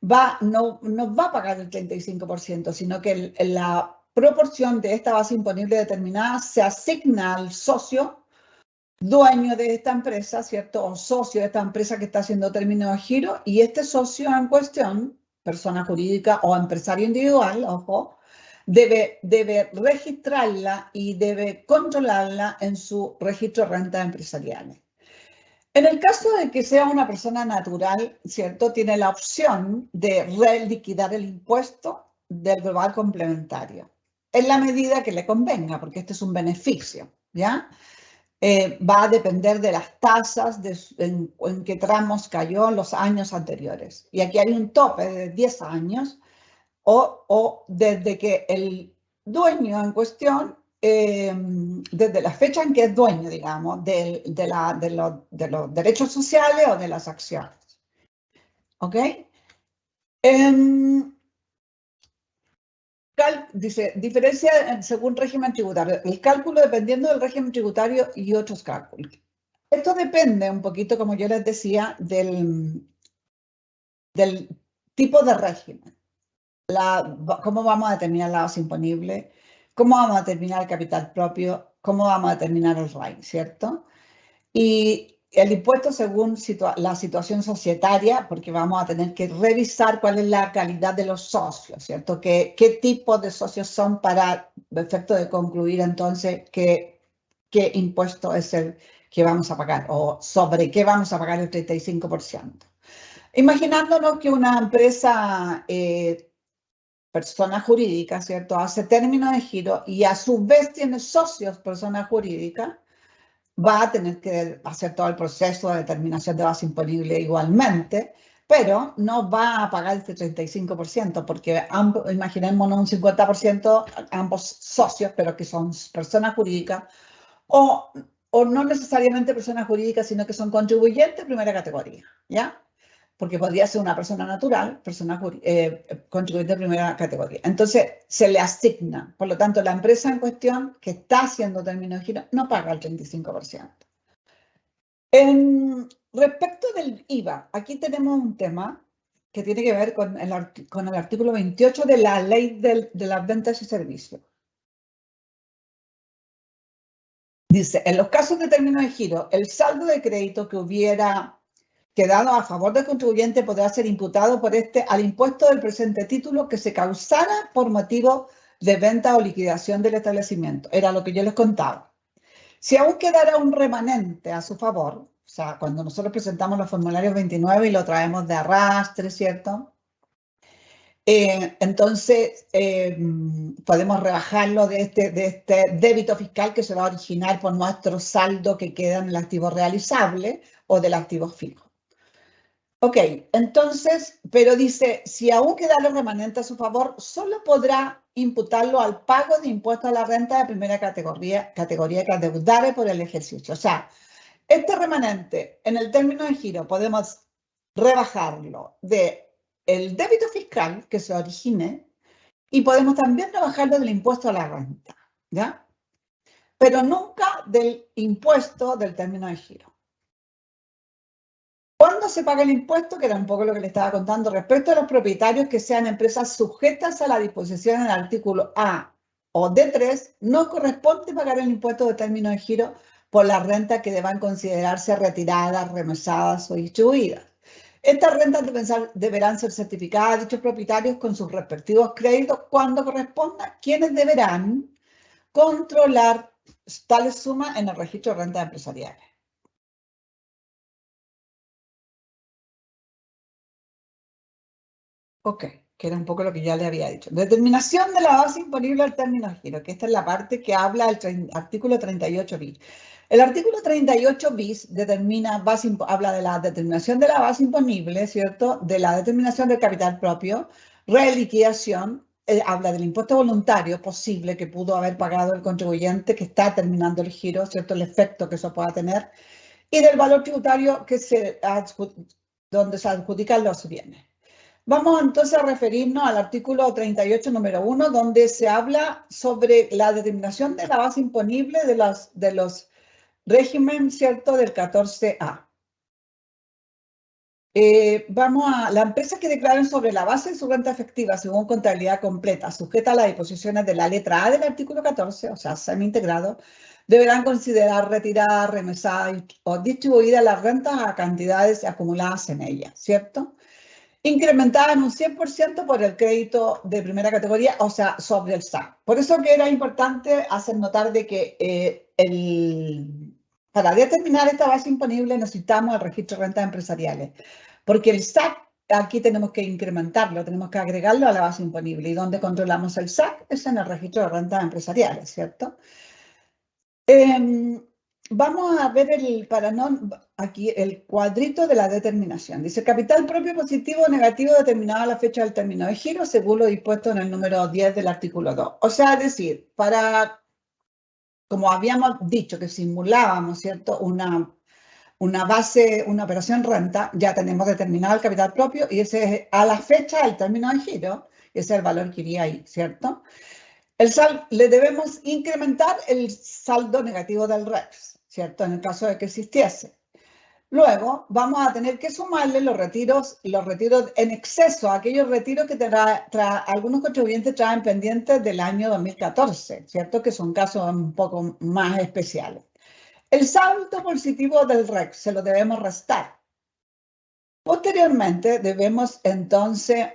no va a pagar el 35%, sino que la proporción de esta base imponible determinada se asigna al socio dueño de esta empresa, ¿cierto? O socio de esta empresa que está haciendo término de giro, y este socio en cuestión, persona jurídica o empresario individual, ojo, debe registrarla y debe controlarla en su registro de rentas empresariales. En el caso de que sea una persona natural, ¿cierto? Tiene la opción de reliquidar el impuesto del global complementario, en la medida que le convenga, porque este es un beneficio, ¿ya? Va a depender de las tasas, en qué tramos cayó en los años anteriores. Y aquí hay un tope de 10 años o desde que el dueño en cuestión, desde la fecha en que es dueño, digamos, de los derechos sociales o de las acciones. ¿Ok? Dice, diferencia según régimen tributario. El cálculo dependiendo del régimen tributario y otros cálculos. Esto depende un poquito, como yo les decía, del tipo de régimen. Cómo vamos a determinar la base imponible, cómo vamos a determinar el capital propio, cómo vamos a determinar el RAI, ¿cierto? Y el impuesto según la situación societaria, porque vamos a tener que revisar cuál es la calidad de los socios, ¿cierto? ¿Qué tipo de socios son para efecto de concluir entonces qué impuesto es el que vamos a pagar o sobre qué vamos a pagar el 35%. Imaginándonos que una empresa, persona jurídica, ¿cierto? Hace término de giro y a su vez tiene socios, persona jurídica, va a tener que hacer todo el proceso de determinación de base imponible igualmente, pero no va a pagar este 35%, porque imaginémonos un 50% ambos socios, pero que son personas jurídicas, o no necesariamente personas jurídicas, sino que son contribuyentes de primera categoría, ¿ya? Porque podría ser una persona natural, contribuyente de primera categoría. Entonces, se le asigna. Por lo tanto, la empresa en cuestión que está haciendo término de giro no paga el 35%. Respecto del IVA, aquí tenemos un tema que tiene que ver con el artículo 28 de la Ley de las Ventas y Servicios. Dice, en los casos de término de giro, el saldo de crédito que hubiera quedado a favor del contribuyente podrá ser imputado por este al impuesto del presente título que se causara por motivo de venta o liquidación del establecimiento. Era lo que yo les contaba. Si aún quedara un remanente a su favor, o sea, cuando nosotros presentamos los formularios 29 y lo traemos de arrastre, ¿cierto? Entonces, podemos rebajarlo de este débito fiscal que se va a originar por nuestro saldo que queda en el activo realizable o del activo fijo. Ok, entonces, pero dice, si aún queda lo remanente a su favor, solo podrá imputarlo al pago de impuestos a la renta de primera categoría que adeudare por el ejercicio. O sea, este remanente en el término de giro podemos rebajarlo de el débito fiscal que se origine Y podemos también rebajarlo del impuesto a la renta, ¿ya? Pero nunca del impuesto del término de giro. ¿Cuándo se paga el impuesto? Que era un poco lo que le estaba contando respecto a los propietarios que sean empresas sujetas a la disposición en el artículo A o D3, no corresponde pagar el impuesto de término de giro por la renta que deban considerarse retiradas, remesadas o distribuidas. Estas rentas deberán ser certificadas a dichos propietarios con sus respectivos créditos cuando corresponda, quienes deberán controlar tales sumas en el registro de rentas empresariales. Ok, que era un poco lo que ya le había dicho. Determinación de la base imponible al término de giro, que esta es la parte que habla del artículo 38 bis. El artículo 38 bis determina habla de la determinación de la base imponible, ¿cierto? De la determinación del capital propio, reliquidación, habla del impuesto voluntario posible que pudo haber pagado el contribuyente que está terminando el giro, ¿cierto? El efecto que eso pueda tener, y del valor tributario donde se adjudican los bienes. Vamos entonces a referirnos al artículo 38, número 1, donde se habla sobre la determinación de la base imponible de los régimen, ¿cierto?, del 14A. La empresa que declaren sobre la base de su renta efectiva según contabilidad completa, sujeta a las disposiciones de la letra A del artículo 14, o sea, semi-integrado, deberán considerar retiradas, remesadas o distribuidas las rentas a cantidades acumuladas en ella, ¿cierto? Incrementada en un 100% por el crédito de primera categoría, o sea, sobre el SAC. Por eso que era importante hacer notar de que para determinar esta base imponible necesitamos el registro de rentas empresariales, porque el SAC aquí tenemos que incrementarlo, tenemos que agregarlo a la base imponible, y donde controlamos el SAC es en el registro de rentas empresariales, ¿cierto? Vamos a ver aquí el cuadrito de la determinación. Dice, capital propio positivo o negativo determinado a la fecha del término de giro, según lo dispuesto en el número 10 del artículo 2. O sea, es decir, como habíamos dicho que simulábamos, ¿cierto?, una base, una operación renta, ya tenemos determinado el capital propio y ese es a la fecha del término de giro, ese es el valor que iría ahí, ¿cierto? Le debemos incrementar el saldo negativo del REX, ¿cierto? En el caso de que existiese. Luego vamos a tener que sumarle los retiros en exceso, aquellos retiros que algunos contribuyentes traen pendientes del año 2014, ¿cierto? Que son casos un poco más especiales. El saldo positivo del REX se lo debemos restar. Posteriormente, debemos entonces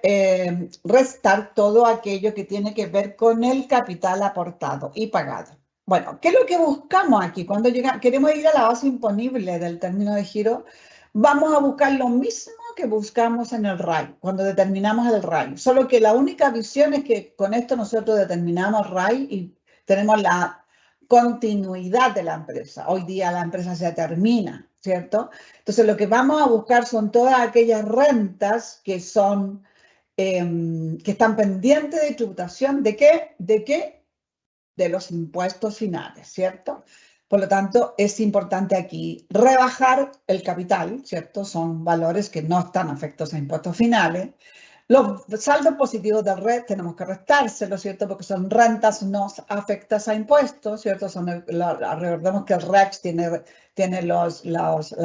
restar todo aquello que tiene que ver con el capital aportado y pagado. Bueno, ¿qué es lo que buscamos aquí? Cuando queremos ir a la base imponible del término de giro, vamos a buscar lo mismo que buscamos en el RAI, cuando determinamos el RAI. Solo que la única visión es que con esto nosotros determinamos RAI y tenemos la continuidad de la empresa. Hoy día la empresa se termina, ¿cierto? Entonces, lo que vamos a buscar son todas aquellas rentas que están pendientes de tributación. ¿De qué? ¿De qué? De los impuestos finales, ¿cierto? Por lo tanto, es importante aquí rebajar el capital, ¿cierto? Son valores que no están afectos a impuestos finales. Los saldos positivos de red tenemos que restárselos, ¿cierto? Porque son rentas no afectas a impuestos, ¿cierto? Recordemos que el REX tiene las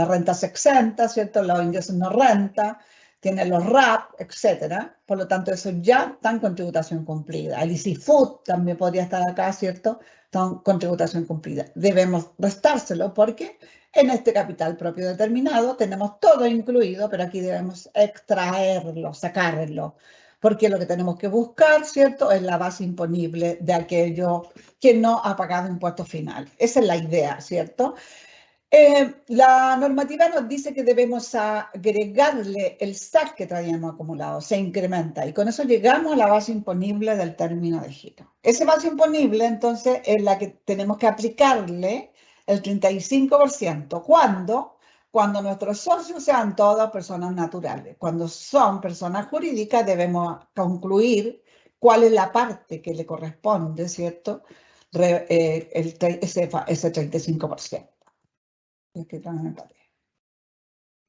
rentas exentas, ¿cierto? Los ingresos no renta, tiene los RAP, etcétera. Por lo tanto, eso ya están con tributación cumplida. El EasyFood también podría estar acá, ¿cierto? Están con tributación cumplida. Debemos restárselo porque en este capital propio determinado tenemos todo incluido, pero aquí debemos extraerlo, sacarlo, porque lo que tenemos que buscar, ¿cierto?, es la base imponible de aquello que no ha pagado impuestos finales. Esa es la idea, ¿cierto? La normativa nos dice que debemos agregarle el SAC que traíamos acumulado, se incrementa y con eso llegamos a la base imponible del término de giro. Esa base imponible entonces es la que tenemos que aplicarle el 35%. ¿Cuándo? Cuando nuestros socios sean todas personas naturales. Cuando son personas jurídicas debemos concluir cuál es la parte que le corresponde, ¿cierto? Ese 35%.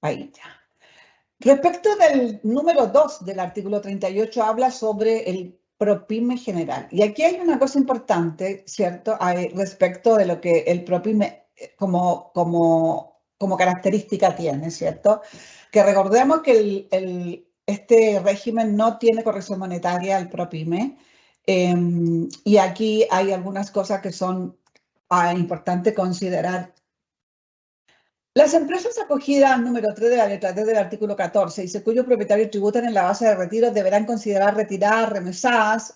Ahí ya. Respecto del número 2 del artículo 38, habla sobre ProPyme general. Y aquí hay una cosa importante, ¿cierto? Respecto de lo que el ProPyme como característica tiene, ¿cierto? Que recordemos que este régimen no tiene corrección monetaria al ProPyme. Y aquí hay algunas cosas que son importantes considerar. Las empresas acogidas al número 3 de la letra D del artículo 14 y cuyos propietarios tributan en la base de retiro deberán considerar retiradas, remesadas,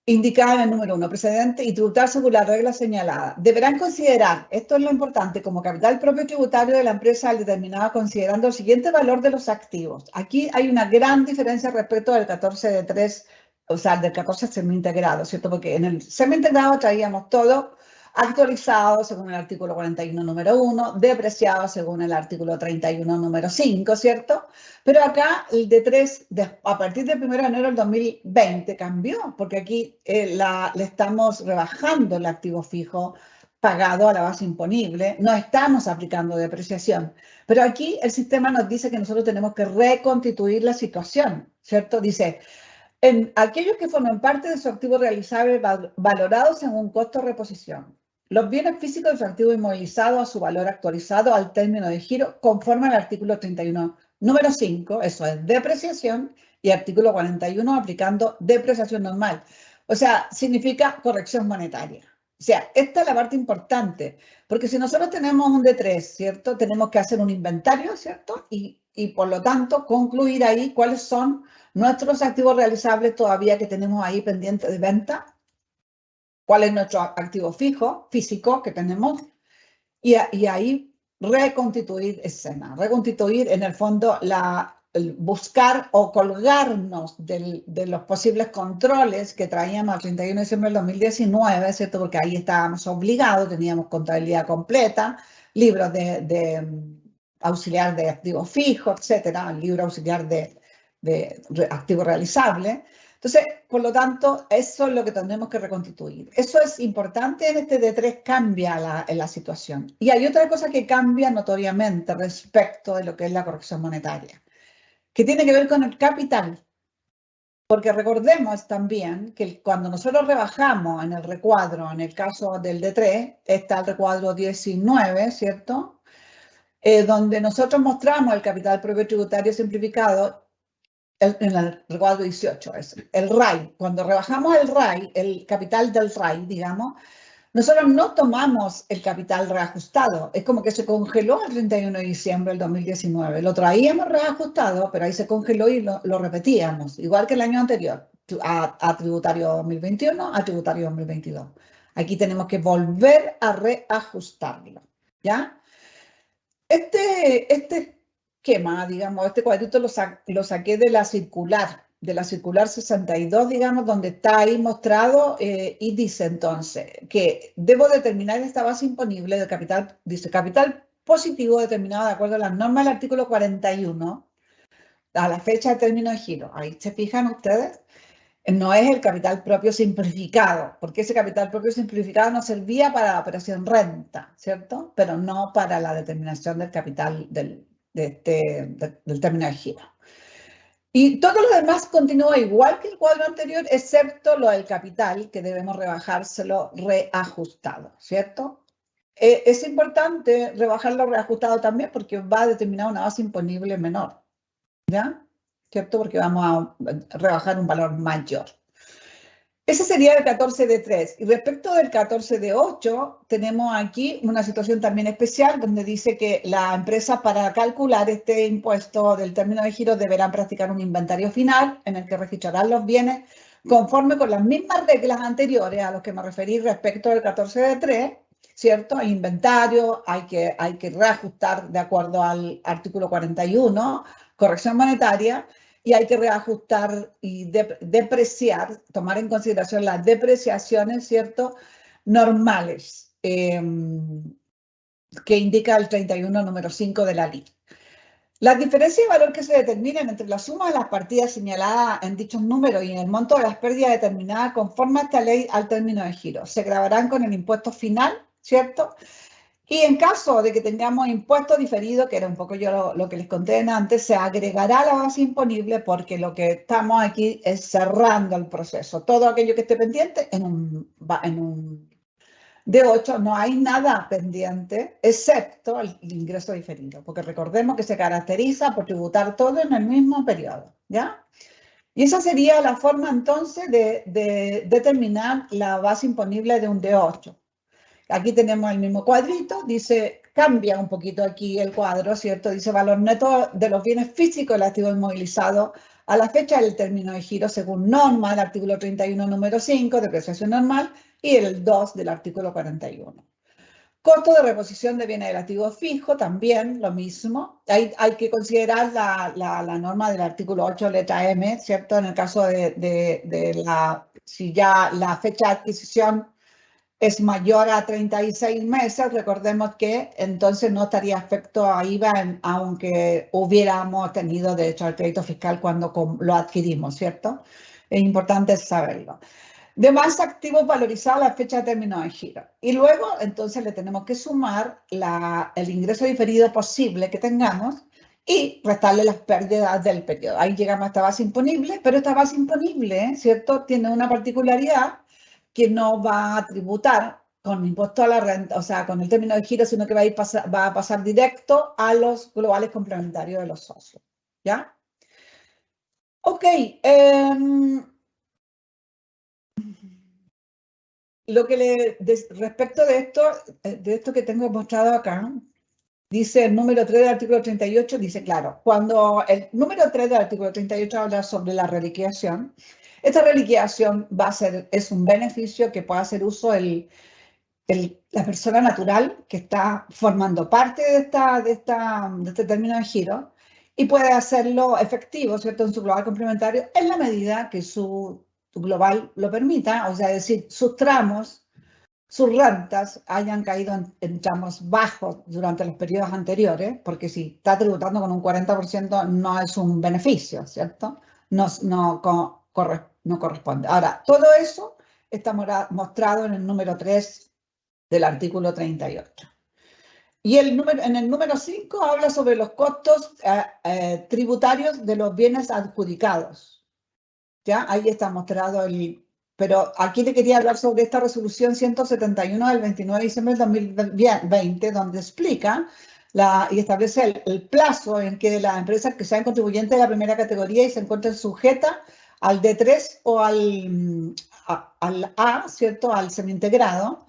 indicadas en el número 1 precedente y tributar según la regla señalada. Deberán considerar, esto es lo importante, como capital propio tributario de la empresa al determinado considerando el siguiente valor de los activos. Aquí hay una gran diferencia respecto del 14 de 3, o sea, del 14 semi-integrado, ¿cierto? Porque en el semi-integrado traíamos todo actualizado según el artículo 41, número 1, depreciado según el artículo 31, número 5, ¿cierto? Pero acá el de 3, a partir del 1 de enero del 2020 cambió, porque aquí le estamos rebajando el activo fijo pagado a la base imponible, no estamos aplicando depreciación. Pero aquí el sistema nos dice que nosotros tenemos que reconstituir la situación, ¿cierto? Dice, en aquellos que forman parte de su activo realizable valorados según un costo de reposición. Los bienes físicos de su activo inmovilizado a su valor actualizado al término de giro conforme al artículo 31, número 5, eso es depreciación, y artículo 41 aplicando depreciación normal. O sea, significa corrección monetaria. O sea, esta es la parte importante, porque si nosotros tenemos un D3, ¿cierto? Tenemos que hacer un inventario, ¿cierto? Y por lo tanto concluir ahí cuáles son nuestros activos realizables todavía que tenemos ahí pendientes de venta, cuál es nuestro activo físico que tenemos, y ahí reconstituir escena, reconstituir en el fondo buscar o colgarnos de los posibles controles que traíamos al 31 de diciembre del 2019, ¿cierto? Porque ahí estábamos obligados, teníamos contabilidad completa, libros de auxiliar de activos fijos, etcétera, libro auxiliar de activo realizable. Entonces, por lo tanto, eso es lo que tendremos que reconstituir. Eso es importante en este D3, cambia la situación. Y hay otra cosa que cambia notoriamente respecto de lo que es la corrección monetaria, que tiene que ver con el capital. Porque recordemos también que cuando nosotros rebajamos en el recuadro, en el caso del D3, está el recuadro 19, ¿cierto? Donde nosotros mostramos el capital propio tributario simplificado en el recuadro 18, es el RAI. Cuando rebajamos el RAI, el capital del RAI, digamos, nosotros no tomamos el capital reajustado. Es como que se congeló el 31 de diciembre del 2019. Lo traíamos reajustado, pero ahí se congeló y lo repetíamos, igual que el año anterior, a tributario 2021, a tributario 2022. Aquí tenemos que volver a reajustarlo, ¿ya? Este esquema, digamos, este cuadrito lo saqué de la circular 62, digamos, donde está ahí mostrado y dice entonces que debo determinar esta base imponible de capital, dice capital positivo determinado de acuerdo a las normas del artículo 41 a la fecha de término de giro. Ahí se fijan ustedes, no es el capital propio simplificado, porque ese capital propio simplificado nos servía para la operación renta, ¿cierto? Pero no para la determinación del capital del término de giro. Y todo lo demás continúa igual que el cuadro anterior, excepto lo del capital, que debemos rebajárselo reajustado, ¿cierto? Es importante rebajarlo reajustado también porque va a determinar una base imponible menor, ¿ya? ¿Cierto? Porque vamos a rebajar un valor mayor. Ese sería el 14 de 3. Y respecto del 14 de 8, tenemos aquí una situación también especial donde dice que la empresa para calcular este impuesto del término de giro deberán practicar un inventario final en el que registrarán los bienes conforme con las mismas reglas anteriores a los que me referí respecto del 14 de 3, ¿cierto? El inventario hay que reajustar de acuerdo al artículo 41, corrección monetaria, y hay que reajustar y depreciar, tomar en consideración las depreciaciones, ¿cierto?, normales, que indica el 31, número 5 de la ley. Las diferencias de valor que se determinan entre la suma de las partidas señaladas en dichos números y en el monto de las pérdidas determinadas conforme a esta ley al término de giro se grabarán con el impuesto final, ¿cierto?, Y en caso de que tengamos impuesto diferido, que era un poco yo lo que les conté antes, se agregará a la base imponible porque lo que estamos aquí es cerrando el proceso. Todo aquello que esté pendiente en un D8 no hay nada pendiente, excepto el ingreso diferido, porque recordemos que se caracteriza por tributar todo en el mismo periodo, ¿ya? Y esa sería la forma entonces de determinar la base imponible de un D8. Aquí tenemos el mismo cuadrito, dice, cambia un poquito aquí el cuadro, ¿cierto? Dice valor neto de los bienes físicos del activo inmovilizado a la fecha del término de giro según norma del artículo 31, número 5, depreciación normal, y el 2 del artículo 41. Costo de reposición de bienes del activo fijo, también lo mismo. Hay que considerar la norma del artículo 8, letra M, ¿cierto? En el caso si ya la fecha de adquisición es mayor a 36 meses, recordemos que entonces no estaría afecto a IVA aunque hubiéramos tenido derecho al crédito fiscal cuando lo adquirimos, ¿cierto? Es importante saberlo. Demás activos valorizados a la fecha de término de giro. Y luego, entonces, le tenemos que sumar el ingreso diferido posible que tengamos y restarle las pérdidas del periodo. Ahí llegamos a esta base imponible, pero esta base imponible, ¿cierto?, tiene una particularidad que no va a tributar con impuesto a la renta, o sea, con el término de giro, sino que va a pasar directo a los globales complementarios de los socios, ¿ya? Ok, respecto de esto que tengo mostrado acá, dice el número 3 del artículo 38, dice, claro, cuando el número 3 del artículo 38 habla sobre la reliquiación, esta reliquiación es un beneficio que puede hacer uso la persona natural que está formando parte de este término de giro y puede hacerlo efectivo, ¿cierto?, en su global complementario en la medida que su global lo permita, o sea, es decir, sus tramos, sus rentas hayan caído en tramos bajos durante los periodos anteriores, porque si está tributando con un 40% no es un beneficio, ¿cierto? No corresponde. Ahora, todo eso está mostrado en el número 3 del artículo 38. Y en el número 5 habla sobre los costos tributarios de los bienes adjudicados. ¿Ya? Ahí está mostrado Pero aquí le quería hablar sobre esta resolución 171 del 29 de diciembre del 2020, donde explica y establece el plazo en que las empresas que sean contribuyentes de la primera categoría y se encuentren sujetas al D3 o al A, ¿cierto?, al semi-integrado,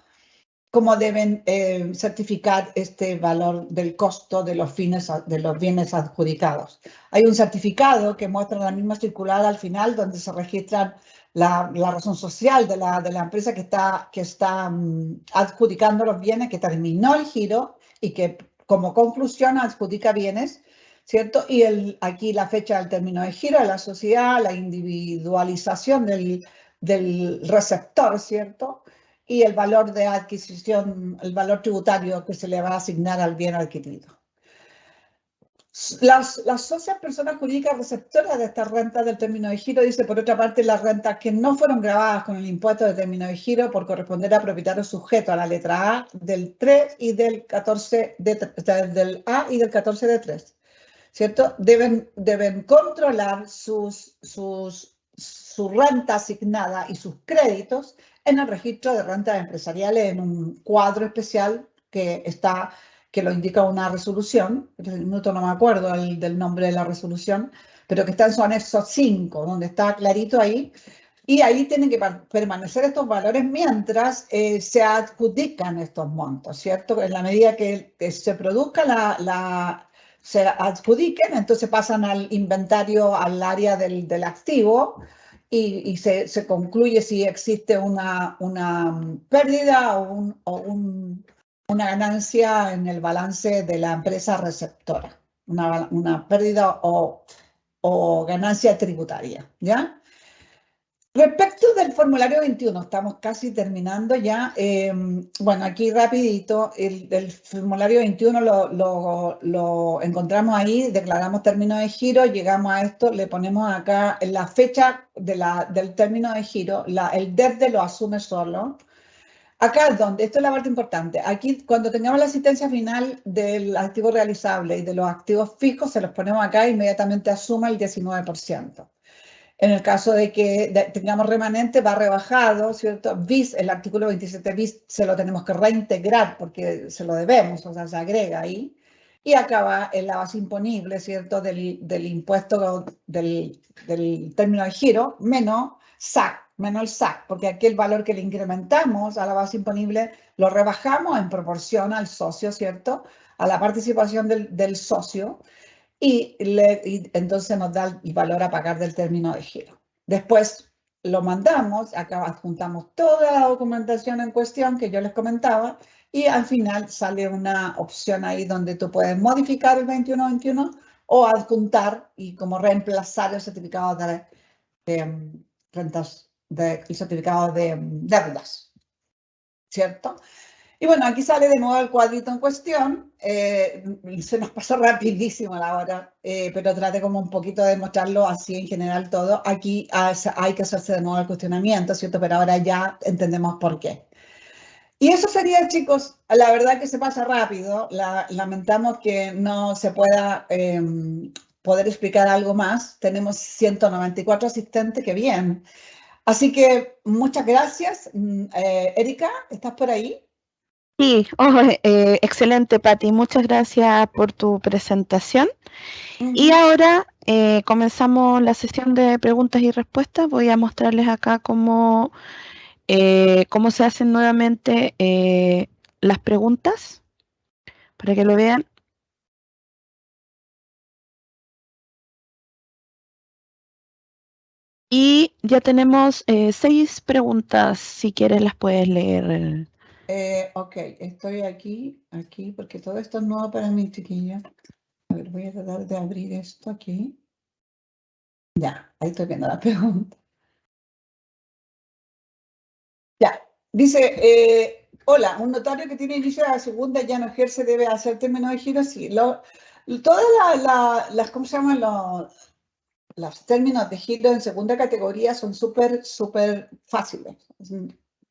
cómo deben certificar este valor del costo de los bienes adjudicados. Hay un certificado que muestra la misma circular al final, donde se registra la razón social de la empresa que está adjudicando los bienes, que terminó el giro y que como conclusión adjudica bienes, ¿cierto? Y aquí la fecha del término de giro de la sociedad, la individualización del receptor, ¿cierto?, y el valor de adquisición, el valor tributario que se le va a asignar al bien adquirido. Las socias personas jurídicas receptoras de esta renta del término de giro, dice, por otra parte, las rentas que no fueron grabadas con el impuesto de término de giro por corresponder a propietarios sujetos a la letra A del 3 y del 14 del A y del 14 de 3, ¿cierto? Deben controlar su renta asignada y sus créditos en el registro de rentas empresariales en un cuadro especial que lo indica una resolución, en este minuto no me acuerdo del nombre de la resolución, pero que está en su anexo 5, donde está clarito ahí, y ahí tienen que permanecer estos valores mientras se adjudican estos montos, ¿cierto? En la medida que se produzca se adjudiquen, entonces pasan al inventario, al área del activo, y se concluye si existe una pérdida o una ganancia en el balance de la empresa receptora, una pérdida o ganancia tributaria, ¿ya? Respecto del formulario 21, estamos casi terminando ya. Bueno, aquí rapidito, el formulario 21 lo encontramos ahí, declaramos término de giro, llegamos a esto, le ponemos acá la fecha del término de giro, el DERDE lo asume solo. acá es donde, esto es la parte importante. Aquí, cuando tengamos la asistencia final del activo realizable y de los activos fijos, se los ponemos acá e inmediatamente asuma el 19%. En el caso de que tengamos remanente, va rebajado, ¿cierto? BIS, el artículo 27 bis, se lo tenemos que reintegrar porque se lo debemos, o sea, se agrega ahí. Y acá va en la base imponible, ¿cierto? Del impuesto del término de giro, menos el SAC, porque aquí el valor que le incrementamos a la base imponible lo rebajamos en proporción al socio, ¿cierto? A la participación del socio. Y entonces nos da el valor a pagar del término de giro. Después lo mandamos, acá adjuntamos toda la documentación en cuestión que yo les comentaba y al final sale una opción ahí donde tú puedes modificar el 2121 o adjuntar y como reemplazar el certificado de rentas, el certificado de deudas, ¿cierto? Y bueno, aquí sale de nuevo el cuadrito en cuestión. Se nos pasó rapidísimo la hora, pero traté como un poquito de mostrarlo así en general todo. Aquí hay que hacerse de nuevo el cuestionamiento, ¿cierto? Pero ahora ya entendemos por qué. Y eso sería, chicos, la verdad que se pasa rápido. Lamentamos que no se pueda poder explicar algo más. Tenemos 194 asistentes, qué bien. Así que muchas gracias. Erika, ¿estás por ahí? Sí, excelente, Patti. Muchas gracias por tu presentación. Y ahora comenzamos la sesión de preguntas y respuestas. Voy a mostrarles acá cómo se hacen nuevamente las preguntas para que lo vean. Y ya tenemos 6 preguntas. Si quieres las puedes leer. Ok, estoy aquí, porque todo esto es nuevo para mí, chiquilla. A ver, voy a tratar de abrir esto aquí. Ya, ahí estoy viendo la pregunta. Ya, dice, hola, un notario que tiene inicio de la segunda ya no ejerce, debe hacer término de giro. Sí, todas las, ¿cómo se llaman? Los términos de giro en segunda categoría son súper fáciles.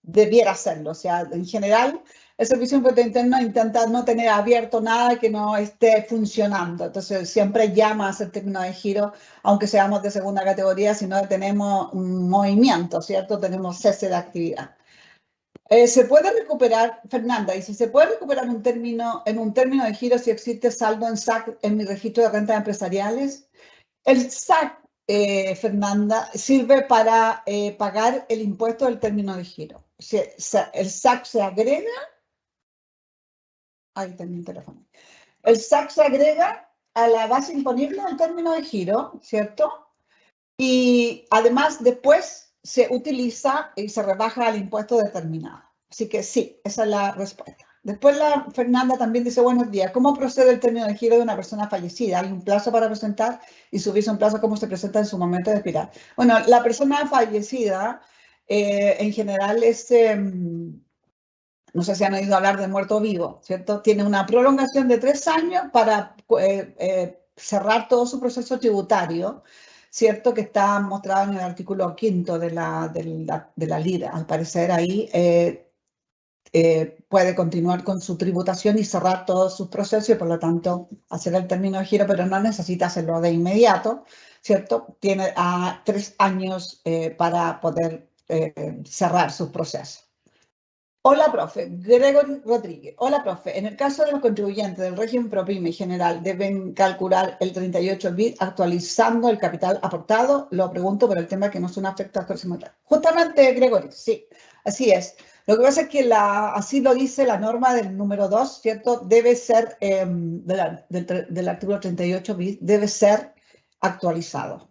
Debiera hacerlo. O sea, en general, el Servicio de Impuesto Interno intenta no tener abierto nada que no esté funcionando. Entonces, siempre llama a hacer término de giro, aunque seamos de segunda categoría, si no tenemos un movimiento, ¿cierto? Tenemos cese de actividad. ¿Se puede recuperar, Fernanda, dice, ¿se puede recuperar en un término de giro si existe saldo en SAC en mi registro de rentas empresariales? El SAC, Fernanda, sirve para pagar el impuesto del término de giro. El SAC se agrega, ahí tengo el teléfono. El SAC se agrega a la base imponible del término de giro, ¿cierto? Y además después se utiliza y se rebaja el impuesto determinado. Así que sí, esa es la respuesta. Después la Fernanda también dice, buenos días, ¿cómo procede el término de giro de una persona fallecida? ¿Hay un plazo para presentar? Y subirse un plazo, ¿cómo se presenta en su momento de expirar? Bueno, la persona fallecida en general es, no sé si han oído hablar de muerto vivo, ¿cierto? Tiene una prolongación de 3 años para cerrar todo su proceso tributario, ¿cierto? Que está mostrado en el artículo 5 de la LIRA. Al parecer ahí puede continuar con su tributación y cerrar todos sus procesos y por lo tanto hacer el término de giro, pero no necesita hacerlo de inmediato, ¿cierto? Tiene 3 años para poder cerrar sus procesos. Hola, profe. Gregory Rodríguez. Hola, profe. En el caso de los contribuyentes del régimen ProPyme general, ¿deben calcular el 38 bis actualizando el capital aportado? Lo pregunto por el tema que no son afectados al próximo. Justamente, Gregory, sí, así es. Lo que pasa es que así lo dice la norma del número 2, ¿cierto? Debe ser, del artículo 38 bis, debe ser actualizado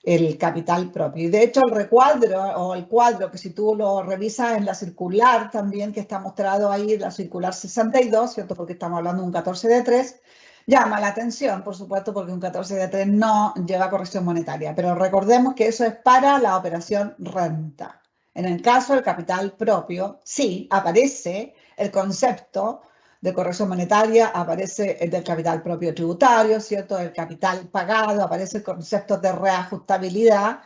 el capital propio. Y de hecho el recuadro o el cuadro que si tú lo revisas en la circular también que está mostrado ahí, la circular 62, ¿cierto? Porque estamos hablando de un 14 de 3, llama la atención, por supuesto, porque un 14 de 3 no lleva corrección monetaria. Pero recordemos que eso es para la operación renta. En el caso del capital propio, sí, aparece el concepto de corrección monetaria, aparece el del capital propio tributario, ¿cierto? El capital pagado, aparece el concepto de reajustabilidad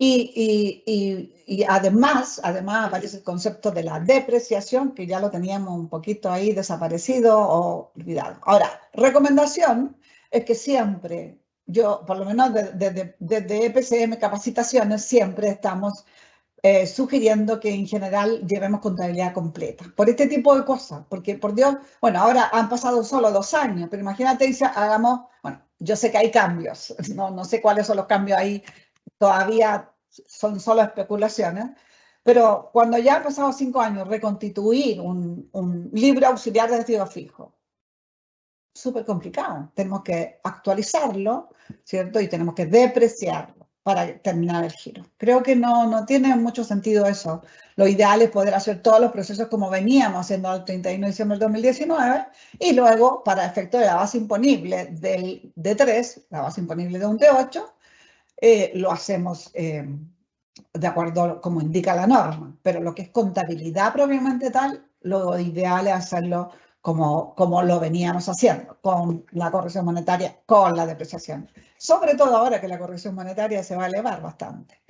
Y además aparece el concepto de la depreciación, que ya lo teníamos un poquito ahí desaparecido o olvidado. Ahora, recomendación es que siempre, yo por lo menos desde EPCM Capacitaciones, siempre estamos sugiriendo que en general llevemos contabilidad completa. Por este tipo de cosas, porque por Dios, bueno, ahora han pasado solo 2 años, pero imagínate si hagamos, bueno, yo sé que hay cambios, no sé cuáles son los cambios ahí, todavía son solo especulaciones, pero cuando ya han pasado 5 años, reconstituir un libro auxiliar de activos fijos, súper complicado. Tenemos que actualizarlo, ¿cierto? Y tenemos que depreciarlo para terminar el giro. Creo que no tiene mucho sentido eso. Lo ideal es poder hacer todos los procesos como veníamos haciendo el 31 de diciembre del 2019 y luego, para efecto de la base imponible del D3, la base imponible de un D8, lo hacemos de acuerdo como indica la norma. Pero lo que es contabilidad propiamente tal, lo ideal es hacerlo como lo veníamos haciendo, con la corrección monetaria, con la depreciación. Sobre todo ahora que la corrección monetaria se va a elevar bastante.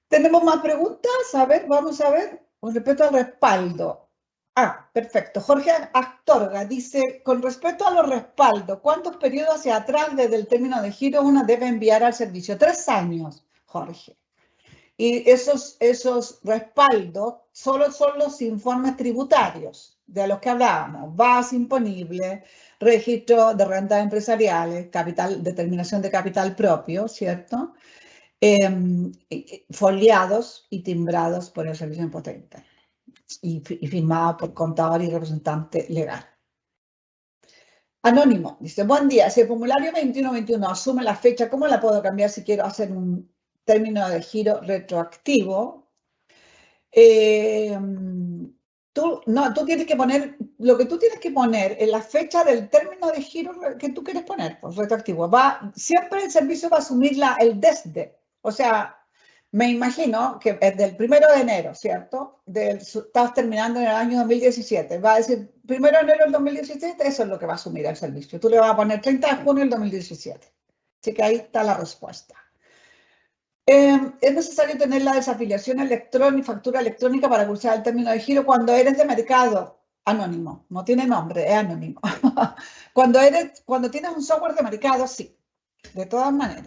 ¿Tenemos más preguntas? A ver, vamos a ver. Con respecto al respaldo. Ah, perfecto. Jorge Astorga dice, con respecto a los respaldos, ¿cuántos periodos hacia atrás desde el término de giro uno debe enviar al servicio? 3 años, Jorge. Y esos respaldos solo son los informes tributarios de los que hablábamos, base imponible, registro de rentas empresariales, determinación de capital propio, ¿cierto? Foliados y timbrados por el servicio impotente y firmados por contador y representante legal. Anónimo, dice, buen día, si el formulario 2121 asume la fecha, ¿cómo la puedo cambiar si quiero hacer un término de giro retroactivo? Tú tienes que poner, lo que tú tienes que poner en la fecha del término de giro que tú quieres poner, pues retroactivo. Siempre el servicio va a asumir el desde. O sea, me imagino que es del 1 de enero, ¿cierto? Estás terminando en el año 2017. Va a decir 1 de enero del 2017, eso es lo que va a asumir el servicio. Tú le vas a poner 30 de junio del 2017. Así que ahí está la respuesta. Es necesario tener la desafiliación electrónica y factura electrónica para cursar el término de giro cuando eres de mercado anónimo. No tiene nombre, es anónimo. Cuando tienes un software de mercado, sí. De todas maneras.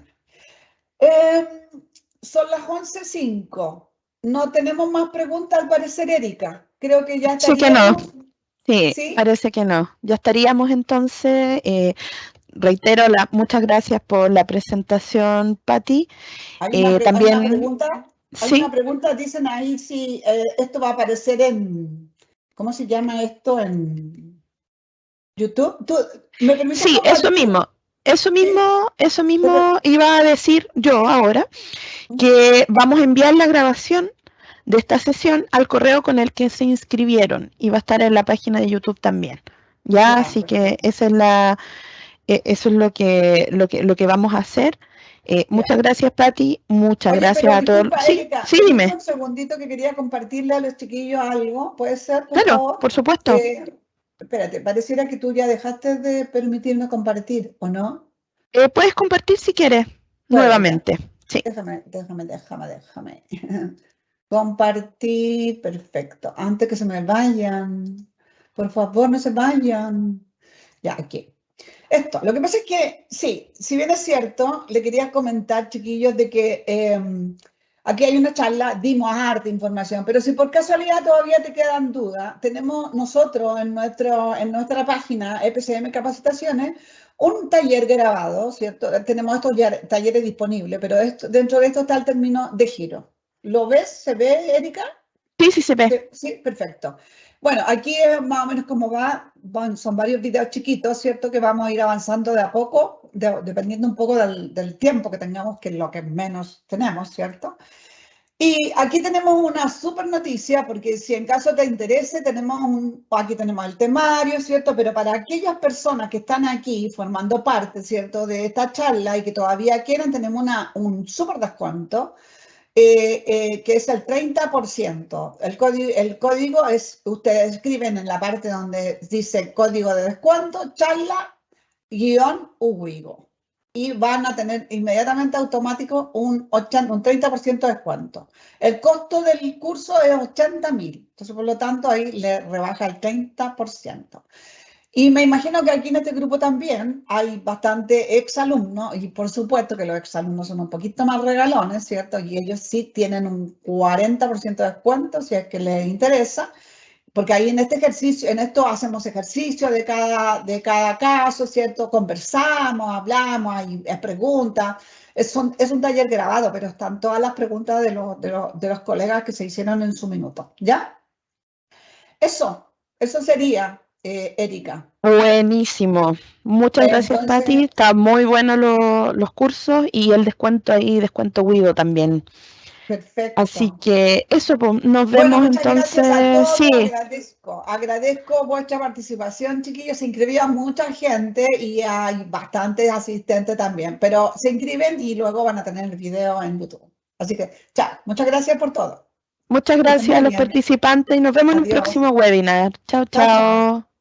Son las 11:05. No tenemos más preguntas al parecer, Erika. Creo que ya Sí que no. estaríamos. Sí, ¿Sí? parece que no. Ya estaríamos entonces. Reitero, muchas gracias por la presentación, Patti. Hay una pregunta. Hay Sí, una pregunta, dicen ahí si esto va a aparecer en, ¿cómo se llama esto? En YouTube. ¿Me permites sí, eso mismo iba a decir yo ahora, que vamos a enviar la grabación de esta sesión al correo con el que se inscribieron y va a estar en la página de YouTube también. Ya, así que esa es eso es lo que vamos a hacer. Muchas gracias, Patti. Muchas gracias a todos. Disculpa, Sí, Erika, sí, dime. un segundito que quería compartirle a los chiquillos algo. ¿Puede ser, por Claro, favor? por supuesto. Espérate, pareciera que tú ya dejaste de permitirme compartir, ¿o no? Puedes compartir si quieres, Puedo, ya. nuevamente. Sí. Déjame. Compartir, perfecto. Antes que se me vayan, por favor, no se vayan. Ya, aquí. Esto, lo que pasa es que, sí, si bien es cierto, le quería comentar, chiquillos, de que aquí hay una charla, dimos harta información, pero si por casualidad todavía te quedan dudas, tenemos nosotros en nuestra página EPCM Capacitaciones un taller grabado, ¿cierto? Tenemos estos talleres disponibles, pero dentro de esto está el término de giro. ¿Lo ves? ¿Se ve, Erika? Sí, sí se ve. Sí, perfecto. Bueno, aquí es más o menos como va, son varios videos chiquitos, ¿cierto? Que vamos a ir avanzando de a poco, dependiendo un poco del tiempo que tengamos, que es lo que menos tenemos, ¿cierto? Y aquí tenemos una súper noticia, porque si en caso te interese, aquí tenemos el temario, ¿cierto? Pero para aquellas personas que están aquí formando parte, ¿cierto? De esta charla y que todavía quieren, tenemos un súper descuento. Que es el 30%. El código es, ustedes escriben en la parte donde dice código de descuento, charla-uwigo. y van a tener inmediatamente automático un 30% de descuento. El costo del curso es 80.000, entonces por lo tanto ahí le rebaja el 30%. Y me imagino que aquí en este grupo también hay bastante exalumnos y por supuesto que los exalumnos son un poquito más regalones, ¿cierto? Y ellos sí tienen un 40% de descuento si es que les interesa, porque ahí en este ejercicio, en esto hacemos ejercicio de cada caso, ¿cierto? Conversamos, hablamos, hay preguntas. Es un taller grabado, pero están todas las preguntas de los colegas que se hicieron en su minuto, ¿ya? Eso sería, Erika. Buenísimo. Muchas gracias, Patti. Entonces, Está muy bueno los cursos y el descuento ahí, descuento Guido también. Así perfecto. que eso, pues, nos Bueno, vemos muchas gracias a entonces. todos, Sí, agradezco. Agradezco vuestra participación, chiquillos. Se inscribía mucha gente y hay bastantes asistentes también, pero se inscriben y luego van a tener el video en YouTube. Así que, chao, muchas gracias por todo. muchas Que estén gracias a muy los bien. participantes y nos vemos en un Adiós. próximo webinar. Chao, Chao, chao. chao.